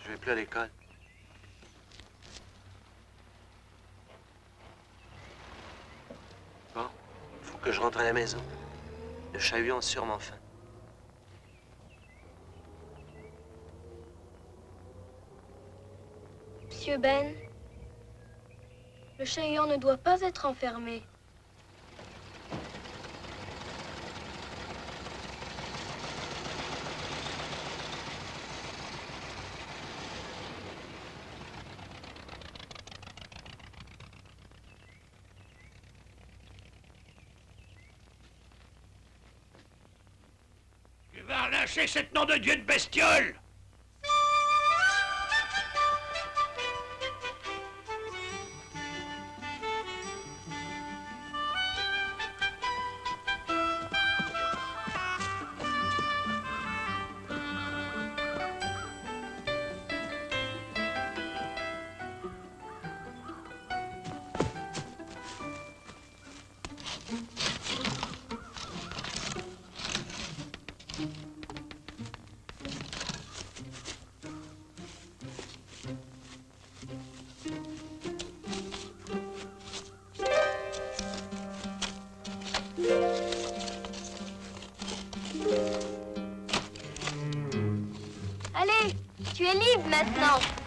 Je vais plus à l'école. Bon, faut que je rentre à la maison. Le chahuon a sûrement faim. Monsieur Ben, le chahuan ne doit pas être enfermé. Tu vas relâcher cette nom de Dieu de bestiole! Allez, tu es libre maintenant.